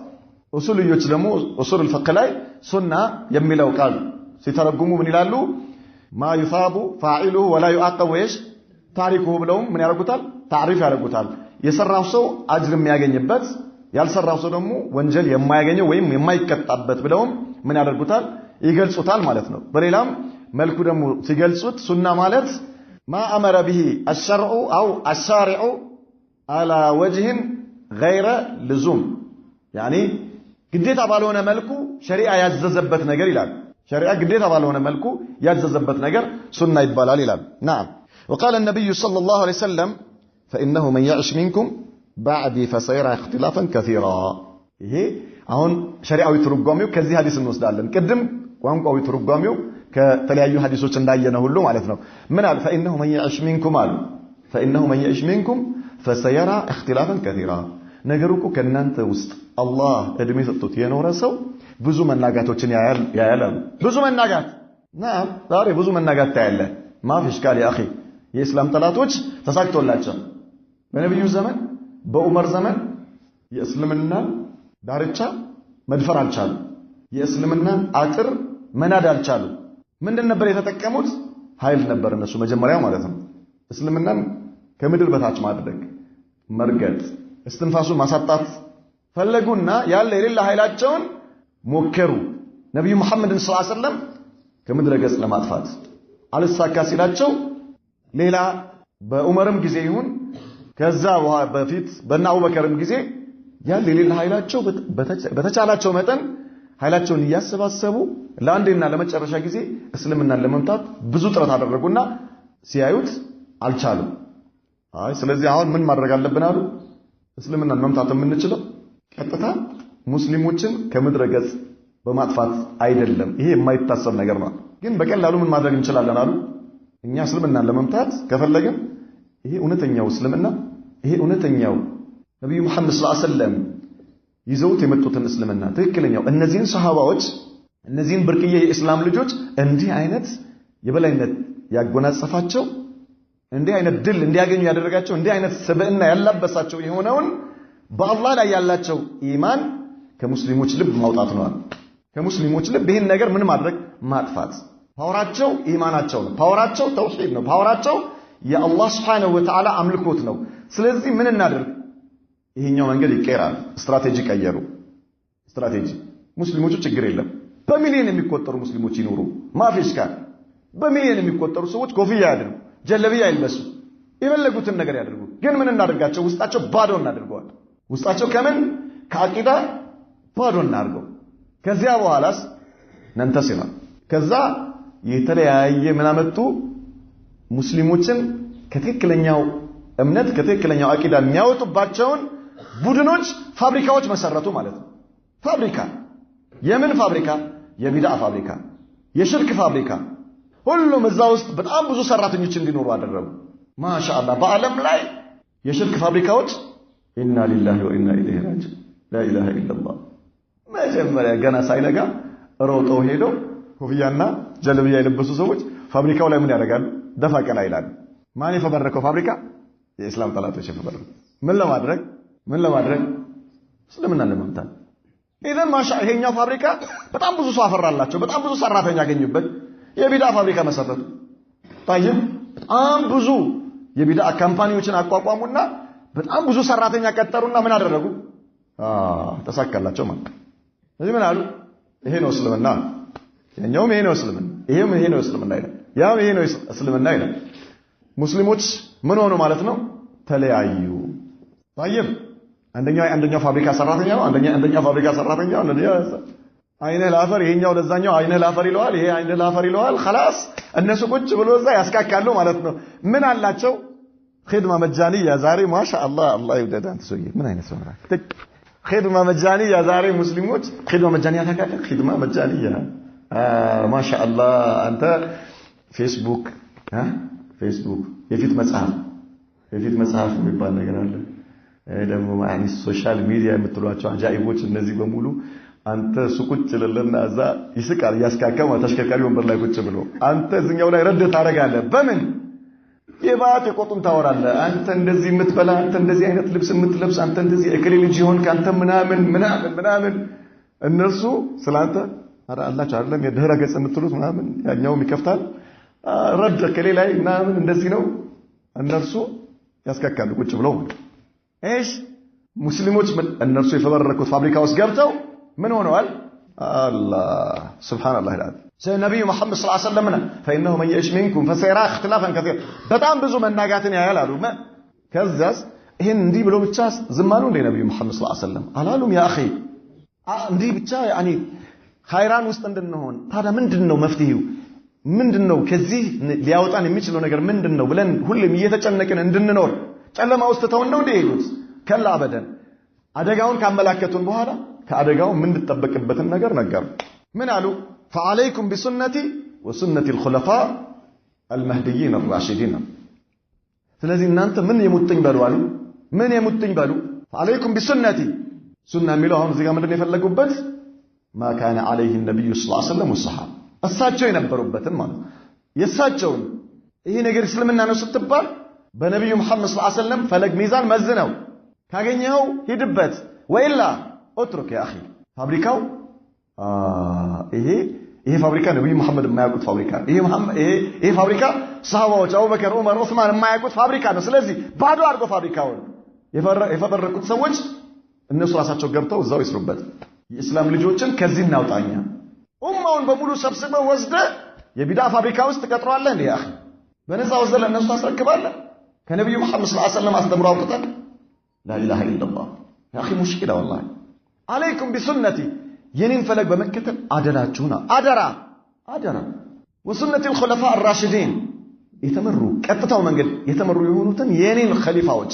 ኡሱልዮች ደግሞ ኡሱል الفقه ላይ ሱና የሚለው ቃል ሲተረጉሙ ምን ይላሉ? ማ ይፋቡ ፋዒሉሁ ወላ ይعاقب ወይስ ታሪኩሁ ብለውም ምን ያደርጉታል? ታሪፍ ያደርጉታል። የሰራው ሰው አጅር የሚያገኝበት ያልሰራው ሰው ደግሞ ወንጀል የማያገኘው ወይም የማይቀጣበት ብለውም ምን ያደርጉታል? ይገልጹታል ማለት ነው። በሌላም መልኩ ደግሞ ሲገልጹት ሱና ማለት ማ አመረ ቢሂ الشرع او الشارع على وجه غير لزوم يعني ግዴታ ባልሆነ መልኩ ሸሪዓ ያዘዘበት ነገር ይላል። ሸሪዓ ግዴታ ባልሆነ መልኩ ያዘዘበት ነገር ሱና ይባላል ይላል። نعم وقال النبي صلى الله عليه وسلم فإنه من يعش منكم بعدي فسيرى اختلافا كثيرا ይሄ አሁን ሸሪዓዊ ትርጓሜው ከዚህ ሐዲስ እንወስዳለን። ቅድም ቋንቋዊ ትርጓሜው ከተለያዩ ሐዲሶች እንዳየነው ሁሉ ማለት ነው። ምን አለ? فإنه من يعش منكم አለ فإنه من يعش منكم فسيرى اختلافا كثيرا ነገሩ እኮ ከናንተ ውስጥ አላህ እድሜ ሰጥቶት የኖረ ሰው ብዙ መናጋቶችን ያያል። ብዙ መናጋት نعم ዛሬ ብዙ መናጋት ታያለ። ما في اشكال يا اخي የእስላም ጠላቶች ተሳክቶላቸው በነብዩ ዘመን በዑመር ዘመን የእስልምናን ዳርቻ መድፈር አልቻሉ። የእስልምናን አጥር መናድ አልቻሉ። ምንድን ነበር የተጠቀሙት? ኃይል ነበር እነሱ መጀመሪያ ማለት ነው። እስልምናን ከምድር በታች ማድረግ መርገጥ እስትንፋሱን ማሳጣት ፈለጉና ያለ የሌላ ኃይላቸውን ሞከሩ ነብዩ መሐመድን ሰለላሁ ዐለይሂ ወሰለም ከምድረ ገጽ ለማጥፋት አልሳካ ሲላቸው ሌላ በዑመርም ጊዜ ይሁን ከዛ በፊት በእነ አቡበከርም ጊዜ ያለ የሌላ ኃይላቸው በተቻላቸው መጠን ኃይላቸውን እያሰባሰቡ ለአንዴና ለመጨረሻ ጊዜ እስልምናን ለመምታት ብዙ ጥረት አደረጉና ሲያዩት አልቻሉም። አይ ስለዚህ አሁን ምን ማድረግ አለብን አሉ? እስልምናን መምታት የምንችለው ቀጥታ ሙስሊሞችን ከምድረ ገጽ በማጥፋት አይደለም። ይሄ የማይታሰብ ነገር ነው። ግን በቀላሉ ምን ማድረግ እንችላለን አሉ? እኛ እስልምናን ለመምታት ከፈለግን ይሄ እውነተኛው እስልምና ይሄ እውነተኛው ነብዩ መሐመድ ሰለላሁ ዐለይሂ ወሰለም ይዘውት የመጡትን እስልምና ትክክለኛው እነዚህን ሰሃባዎች እነዚህን ብርቅዬ የእስላም ልጆች እንዲህ አይነት የበላይነት ያጎናጸፋቸው እንዲህ አይነት ድል እንዲያገኙ ያደረጋቸው እንዲህ አይነት ስብዕና ያላበሳቸው የሆነውን በአላህ ላይ ያላቸው ኢማን ከሙስሊሞች ልብ ማውጣት ነው። ከሙስሊሞች ልብ ይሄን ነገር ምን ማድረግ ማጥፋት። ፓወራቸው ኢማናቸው ነው። ፓወራቸው ተውሂድ ነው። ፓወራቸው የአላህ Subhanahu Wa Ta'ala አምልኮት ነው። ስለዚህ ምን እናድርግ? ይሄኛው መንገድ ይቀየራል። ስትራቴጂ ቀየሩ። ስትራቴጂ ሙስሊሞቹ ችግር የለም በሚሊዮን የሚቆጠሩ ሙስሊሞች ይኖሩ ማፊሽካ በሚሊዮን የሚቆጠሩ ሰዎች ኮፍያ ያድርጉ ጀለቢያ ይልበሱ የፈለጉትን ነገር ያድርጉ። ግን ምን እናድርጋቸው? ውስጣቸው ባዶ እናድርገዋል። ውስጣቸው ከምን ከአቂዳ ባዶ እናድርገው። ከዚያ በኋላስ ነንተሲራ ከዛ የተለያየ ምናመጡ ሙስሊሞችን ከትክክለኛው እምነት ከትክክለኛው አቂዳ የሚያወጡባቸውን ቡድኖች ፋብሪካዎች መሰረቱ ማለት ነው። ፋብሪካ የምን ፋብሪካ? የቢድዓ ፋብሪካ፣ የሽርክ ፋብሪካ። ሁሉም እዛው ውስጥ በጣም ብዙ ሰራተኞች እንዲኖሩ አደረጉ ማሻአላህ በአለም ላይ የሽርክ ፋብሪካዎች ኢና ሊላሂ ወኢና ኢለይሂ ራጂዑን ላ ኢላሃ ኢላላህ መጀመሪያ ገና ሳይነጋ ሮጠው ሄደው ኮፍያና ጀልብያ የለበሱ ሰዎች ፋብሪካው ላይ ምን ያደርጋሉ ደፋ ቀና ይላሉ ማን የፈበረከው ፋብሪካ የእስላም ጠላቶች የፈበረከው ምን ለማድረግ እስልምና ለማምጣት ኢዘን ማሻ ይሄኛው ፋብሪካ በጣም ብዙ ሰው አፈራላቸው በጣም ብዙ ሰራተኛ ያገኙበት የቢዳ ፋብሪካ መሰረቱ ታይም በጣም ብዙ የቢዳ ካምፓኒዎችን አቋቋሙና በጣም ብዙ ሰራተኛ ቀጠሩና ምን አደረጉ ተሳካላቸው ማለት ስለዚህ ምን አሉ ይሄ ነው እስልምና የኛውም ይሄ ነው እስልምና ይሄ ነው እስልምና አይደል ያው ይሄ ነው እስልምና አይደል ሙስሊሞች ምን ሆኑ ማለት ነው ተለያዩ ታይም አንደኛው ፋብሪካ ሰራተኛ ነው አንደኛው ፋብሪካ ሰራተኛ ነው አይነ ላፈር ይሄኛው ለዛኛው አይነ ላፈር ይለዋል ይሄ አይነ ላፈር ይለዋል خلاص እነሱ ቁጭ ብሎ እዛ ያስካካሉ ማለት ነው ምን አላቸው خدمه مجانيه ዛሬ ማሻአላህ አላህ ይወደድ አንተ ሰውዬ ምን አይነት ሰው ነው خدمه مجانيه ዛሬ ሙስሊሞች خدمه مجانيه ታውቃለህ خدمه مجانيه ማሻአላህ አንተ ፌስቡክ የፊት መጽሐፍ የሚባል ነገር አለ ደግሞ ማኒ ሶሻል ሚዲያ የምትሏቸው አጃኢቦች እነዚህ በሙሉ አንተ ሱቁጭ ለለና እዛ ይስቃል ያስካካው ተሽከርካሪ ወንበር ላይ ቁጭ ብሎ አንተ እዚህኛው ላይ ረድ ታረጋለህ በምን የባተ ቆጡን ታወራለህ አንተ እንደዚህ የምትበላ አንተ እንደዚህ አይነት ልብስ የምትለብስ አንተ እንደዚህ እከሌልጅ ይሆን ካንተ ምናምን እነሱ ስላንተ አረ አላህ አይደለም የድህረ ገጽ የምትሉት ምናምን ያኛውም ይከፍታል ረድ ከሌ ላይ ምናምን እንደዚህ ነው እነሱ ያስካካሉ ቁጭ ብለው ايش ሙስሊሞች እነርሱ የፈበረኩት ፋብሪካ ውስጥ ገብተው ምን ሆነዋል الله سبحان الله العظيم ነብዩ መሐመድ ሰለላሁ ዐለይሂ ወሰለም فانه من يعش منكم فسيرى اختلافا كثيرا በጣም ብዙ መናጋትን ያያላሉ ከዛስ ይሄን እንዲህ ብሎ ብቻ ዝም አሉ እንደ ነብዩ መሐመድ ሰለላሁ ዐለይሂ ወሰለም አላሉም ያ اخي እንዲህ ብቻ ያኒ ኸይራን ውስጥ እንድንሆን ታዲያ ምንድነው መፍትሄው ምንድነው ከዚህ ሊያወጣን የሚችለው ነገር ምንድነው ብለን ሁሌም እየተጨነቅን እንድንኖር ጨለማ ውስጥ ተውን ነው እንደሄዱት ከላ አበደን አደጋውን ካመላከቱን በኋላ ከአደጋው ምን እንድትጠበቅበትን ነገር ነገር ምን አሉ فعليكم بسنتي وسنة الخلفاء المهديين الراشدين ስለዚህ እናንተ ምን የሙጥኝ በሉ አሉ ምን የሙጥኝ በሉ فعليكم بسنتي ሱና የሚለው አሁን እዚህ ጋር ምንድነው የፈለጉበት ما كان عليه النبي صلى الله عليه وسلم والصحابه እሳቸው የነበሩበትን ማለት የሳቸውን ይሄ ነገር እስልምና ነው ስትባል በነብዩ መሐመድ ሰለላሁ ዐለይሂ ወሰለም ፈለግ ሚዛን መዝነው ካገኘው ሂድበት ወይላ اترك يا اخي ፋብሪካው ይሄ ፋብሪካ ነብዩ መሐመድ የማያውቁት ፋብሪካ ይሄ ፋብሪካ ሰሃባዎች አቡበከር ዑመር ዑስማን የማያውቁት ፋብሪካ ነው ስለዚህ ባዶ አድርጎ ፋብሪካውን የፈበረኩት ሰዎች እነሱ ራሳቸው ገብተው እዛው ይስሩበት የእስላም ልጆችን ከዚህ እናውጣኛ ኡማውን በሙሉ ሰብስበው ወስደ የቢዳ ፋብሪካ ውስጥ ተቀጥሯል እንዴ አኺ በነዛ ወስደ ለነሱ ታስረክባለህ ከነብዩ መሐመድ ሰለላሁ ዐለይሂ ወሰለም አስተምሮ አውጥተን لا اله الا الله يا اخي مشكله والله عليكم بسنتي የኔን ፈለግ በመከተል አደራችሁና አደራ وسنة الخلفاء الراشدين የተመሩ ቀጥታው መንገድ የተመሩ የሆኑትን የኔን ኸሊፋዎች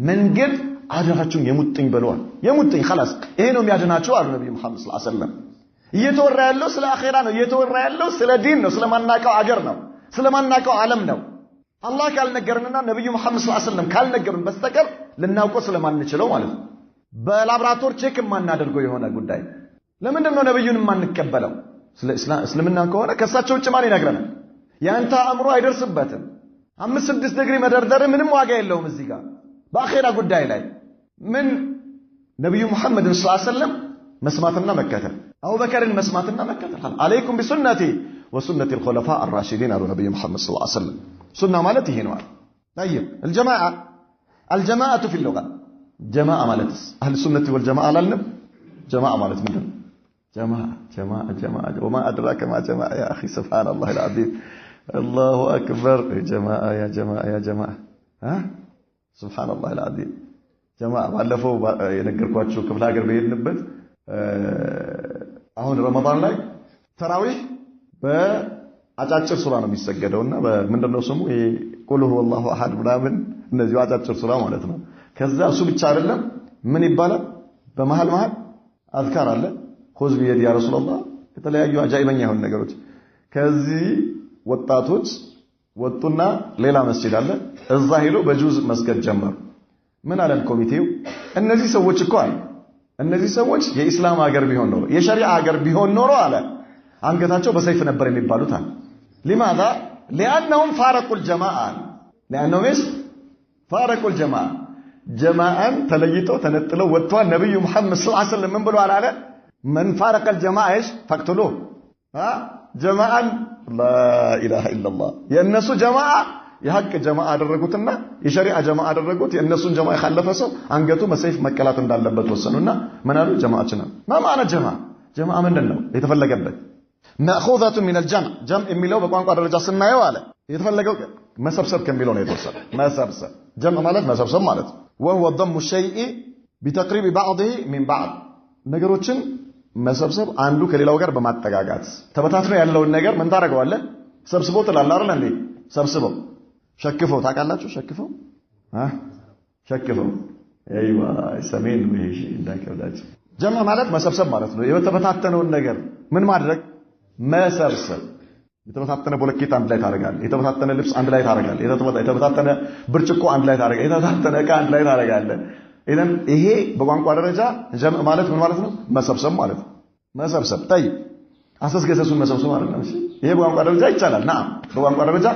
መንገድ አደራችሁን የሙጥኝ በለዋል የሙጥኝ خلاص ይሄ ነው የሚያድናችሁ አሉ ነብዩ መሐመድ ሰለላሁ ዐለይሂ ወሰለም እየተወራ ያለው ስለ አኺራ ነው እየተወራ ያለው ስለ ዲን ነው ስለማናቀው አገር ነው ስለማናቀው ዓለም ነው አላህ ካልነገረንና ነብዩ መሐመድ ሰለላሁ ዐለይሂ ወሰለም ካልነገሩን በስተቀር ልናውቀው ስለማንችለው ማለት ነው በላብራቶሪ ቼክ ማናደርገው የሆነ ጉዳይ ለምንድን ነው ነብዩን ማንቀበለው ስለ እስልምና ከሆነ ከሳቸው ውጭ ማን ይነግረናል ያንተ አእምሮ አይደርስበትም 5-6 ዲግሪ መደርደር ምንም ዋጋ የለውም እዚህ ጋር በአኺራ ጉዳይ ላይ ምን ነብዩ መሐመድ ሰለላሁ ዐለይሂ ወሰለም መስማትና መከተል አቡበከርን መስማትና መከተል አለይኩም ቢሱነቲ وسنة الخلفاء الراشدين على نبي محمد صلى الله عليه وسلم سنة مالتي هنا طيب الجماعة في اللغة جماعة مالت أهل السنة والجماعة للنب جماعة مالت من جماعة وما أدراك ما جماعة يا أخي سبحان الله العظيم الله أكبر يا جماعة ها سبحان الله العظيم جماعة ባለፈው የነገርኳችሁ ክፍለ ሀገር በሄድንበት አሁን ረመዳን ላይ ተራዊህ በአጫጭር ሱራ ነው የሚሰገደውና በምንድነው ስሙ ቁል ሁወ አላሁ አሐድ ምናምን እነዚህ አጫጭር ሱራ ማለት ነው ከዛ እሱ ብቻ አይደለም ምን ይባላል በመሃል አዝካር አለ ኹዝ ቢየዲ ያ ረሱላህ የተለያዩ አጃኢበኛ የሆኑ ነገሮች ከዚህ ወጣቶች ወጡና ሌላ መስጂድ አለ እዛ ሄዶ በጁዝ መስገድ ጀመሩ ምን አለን ኮሚቴው እነዚህ ሰዎች እኮ አለ እነዚህ ሰዎች የኢስላም ሀገር ቢሆን ኖሮ የሸሪዓ ሀገር ቢሆን ኖሮ አለ አንገታቸው በሰይፍ ነበር የሚባሉት አለ لماذا لانهم فارقوا الجماعه لانهم ايش فارقوا الجماعه جماعه تليتوا تنطلوا وጥቷል ነብዩ መሐመድ ሰለላሁ ዐለይሂ ወሰለም ምን ብለዋል አለ من فارق الجماعه ايش فاقتلوه جماعه لا اله الا الله የነሱ ጀማዓ የሐቅ ጀማዓ አደረጉትና የሸሪዓ ጀማዓ አደረጉት የነሱን ጀማዓ ያለፈ ሰው አንገቱ በሰይፍ መቀላት እንዳለበት ወሰኑና ምን አሉ ጀማዓችን ማማና ጀማዓ ምንድነው የተፈለገበት ماخوذه من الجمع جمع የሚለው በቋንቋ ደረጃ ስናየው አለ የተፈለገው መሰብሰብ ከሚለው ነው የተወሰደው መሰብሰብ جمع ማለት መሰብሰብ ማለት وهو ضم الشيء بتقريب بعضه من بعض ነገሮችን መሰብሰብ አንዱ ከሌላው ጋር በማጠጋጋት ተበታትኖ ያለውን ነገር ምን ታረጋዋለህ ሰብስቦ ትላለህ አይደል እንዴ ሰብስበው ሸክፈው ታውቃላችሁ ሸክፈው አይዋ ሰሜን ወይሽ እንዳከብላችሁ ጀማ ማለት መሰብሰብ ማለት ነው የተበታተነውን ነገር ምን ማድረግ መሰብሰብ የተበታተነ ቦለኬት አንድ ላይ ታረጋለህ የተበታተነ ልብስ አንድ ላይ ታረጋለህ የተበታተነ ብርጭቆ አንድ ላይ ታረጋለህ የተበታተነ ዕቃ አንድ ላይ ታረጋለህ ኢዘን ይሄ በቋንቋ ደረጃ ጀምዕ ማለት ምን ማለት ነው መሰብሰብ ማለት ነው መሰብሰብ طيب አሰስገሰሱን መሰብሰብ ማለት ነው ይሄ በቋንቋ ደረጃ ይቻላል ና በቋንቋ ደረጃ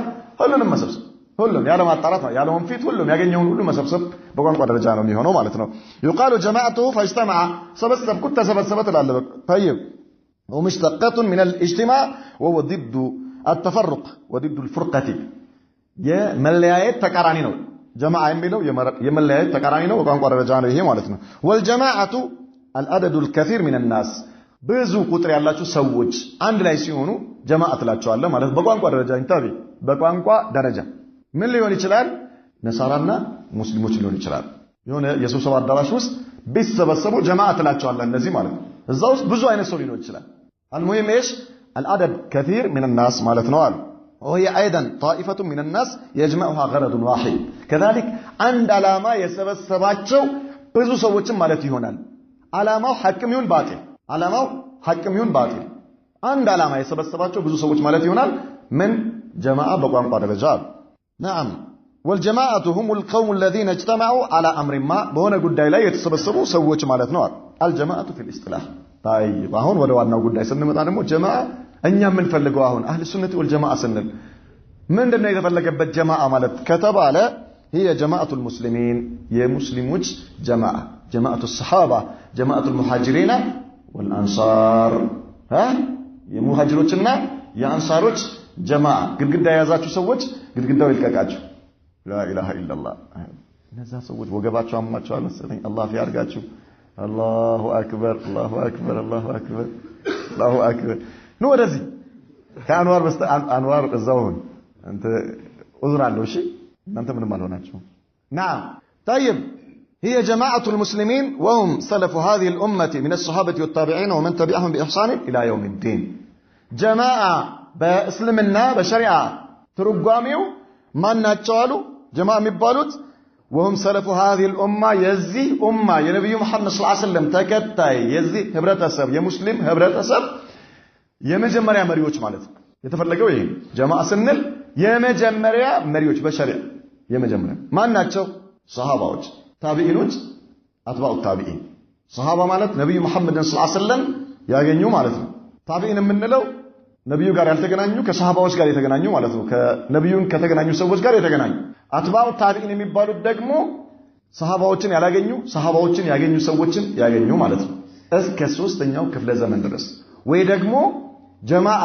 ሁሉንም መሰብሰብ ሁሉም ያለ ማጣራት ነው ያለ ወንፊት ሁሉም ያገኘውን ሁሉ መሰብሰብ በቋንቋ ደረጃ ነው የሚሆነው ማለት ነው يقال جماعته فاجتمع سبسب كنت سبسبت لاله طيب ومشتقات من الاجتماع وهو ضد التفرق وضد الفرقه يا مليايت تقراني ነው جماعه የሚለው የመለያየት ተቃራኒ ነው በቋንቋ ደረጃ ነው ይሄ ማለት ነው والجماعه العدد الكثير من الناس ብዙ ቁጥር ያላችሁ ሰዎች አንድ ላይ ሲሆኑ ጀማዓ ትላቸዋለህ ማለት በቋንቋ ደረጃ እንታቢ በቋንቋ ደረጃ ምን ሊሆን ይችላል ነሳራና ሙስሊሞች ሊሆን ይችላል የሆነ የስብሰባ አዳራሽ ውስጥ ቢሰበሰቡ ጀማዓ ትላቸዋለህ እነዚህ ማለት ነው እዛ ውስጥ ብዙ አይነት ሰው ሊሆን ይችላል المهم ايش العدد كثير من الناس ማለት ነው አሉ وهي ايضا طائفه من الناس يجمعها غرض واحد كذلك عند علامه يسبسባቸው ብዙ ሰዎችን ማለት ይሆናል ዓላማው ሐቅም ይሁን ባጢል ዓላማው ሐቅም ይሁን ባጢል አንድ ዓላማ የሰበሰባቸው ብዙ ሰዎች ማለት ይሆናል ምን ጀማዓ በቋንቋ ደረጃ نعم والجماعه هم القوم الذين اجتمعوا على امر ما በሆነ ጉዳይ ላይ የተሰበሰቡ ሰዎች ማለት ነው الجماعه في الاصطلاح طيب አሁን ወደ ዋናው ጉዳይ ስንመጣ ደግሞ ጀማዓ እኛ ምን ፈልገው አሁን አህለ ሱነቲ ወልጀማዓ ስንል ምንድነው የተፈለገበት ጀማዓ ማለት ከተባለ هي جماعه المسلمين የሙስሊሞች ጀማዓ جماعه الصحابه جماعه المهاجرين والانصار የሙሃጅሮችና የአንሳሮች ጀማዓ ግድግዳ ያዛችሁ ሰዎች ግድግዳው ይልቀቃችሁ لا اله الا الله እነዛ ሰዎች ወገባቸው አማቸው መሰለኝ አላህ ያርጋችሁ الله اكبر الله اكبر الله اكبر الله اكبر ነው ወደዚህ ከአንዋር አንዋር እዛውን አንተ ኡዝር አለው እሺ እናንተ ምንም አልሆናችሁ نعم طيب هي جماعة المسلمين وهم سلف هذه الأمة من الصحابة والتابعين ومن تبعهم بإحسان إلى يوم الدين جماعة بإسلامنا بشريعة ترقاميو ما ناتشوالو جماعة مبالوت وهم سلف هذه الأمة يزي أمة يا نبي محمد صلى الله عليه وسلم تكتاي يزي هبرة أسب يا مسلم هبرة أسب يا مجمريا مريوش مالت يتفرقوا إيه جماعة سنل يا مجمريا مريوش بشريعة يا مجمريا ما ناتشو صحابة وجه ታቢኢኖች አትባኡ ታቢኢን ሱሐባ ማለት ነብዩ መሐመድ ሰለላሁ ዐለይሂ ወሰለም ያገኙ ማለት ነው ታቢኢን የምንለው ነብዩ ጋር ያልተገናኙ ከሱሐባዎች ጋር የተገናኙ ማለት ነው ከነብዩን ከተገናኙ ሰዎች ጋር የተገናኙ አትባኡ ታቢኢን የሚባሉት ደግሞ ሱሐባዎችን ያላገኙ ሱሐባዎችን ያገኙ ሰዎችን ያገኙ ማለት ነው እስከ 3ኛው ክፍለ ዘመን ድረስ ወይ ደግሞ ጀማዓ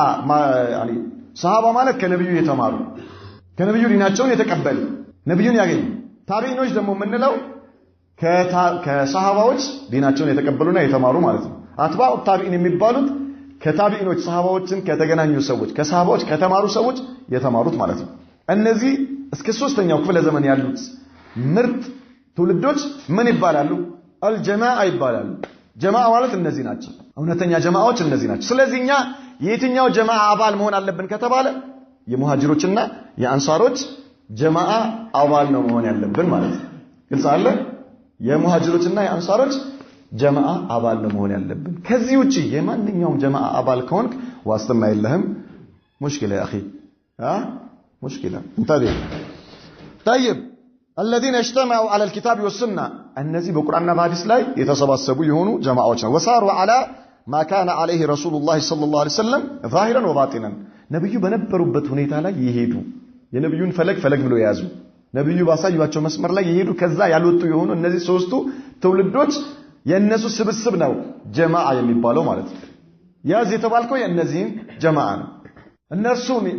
ያኒ ሱሐባ ማለት ከነብዩ የተማሩ ከነብዩ ዲናቸውን የተቀበሉ ነብዩን ያገኙ ታቢኢኖች ደግሞ የምንለው ከሰሃባዎች ዲናቸውን የተቀበሉና የተማሩ ማለት ነው አትባኡ ታቢኢን የሚባሉት ከታቢኢኖች ሰሃባዎችን ከተገናኙ ሰዎች ከሰሃባዎች ከተማሩ ሰዎች የተማሩት ማለት ነው እነዚህ እስከ 3ኛው ክፍለ ዘመን ያሉት ምርጥ ትውልዶች ምን ይባላሉ አልጀማዓ ይባላሉ ጀማዓ ማለት እነዚህ ናቸው እውነተኛ ጀማዓዎች እነዚህ ናቸው ስለዚህኛ የትኛው ጀማዓ አባል መሆን አለብን ከተባለ የሙሃጅሮችና የአንሳሮች ጀማዓ አባል ነው መሆን ያለብን ማለት ነው ግልጽ አለ የሙሃጅሮችና የአንሳሮች ጀማዓ አባል ነው መሆን ያለብን ከዚህ ውጪ የማንኛውም ጀማዓ አባል ከሆንክ ዋስትና የለህም ሙሽኪላ ያኺ مشكلة. انتبه. طيب الذين اجتمعوا على الكتاب والسنة النزي بقرآن بحديث لا يتسبسبوا يهونوا جماعة وصاروا على ما كان عليه رسول الله صلى الله عليه وسلم ظاهرا وباطنا نبيو በነበሩበት ሁኔታ ላይ ይሄዱ የነብዩን ፈለግ ብሎ ያዙ ነብዩ ባሳዩአቸው መስመር ላይ ይሄዱ ከዛ ያልወጡ የሆኑ እነዚህ ሶስቱ ትውልዶች የነሱ ስብስብ ነው ጀማዓ የሚባለው ማለት ነው ያዝ የተባልከው የነዚህ ጀማዓ ነው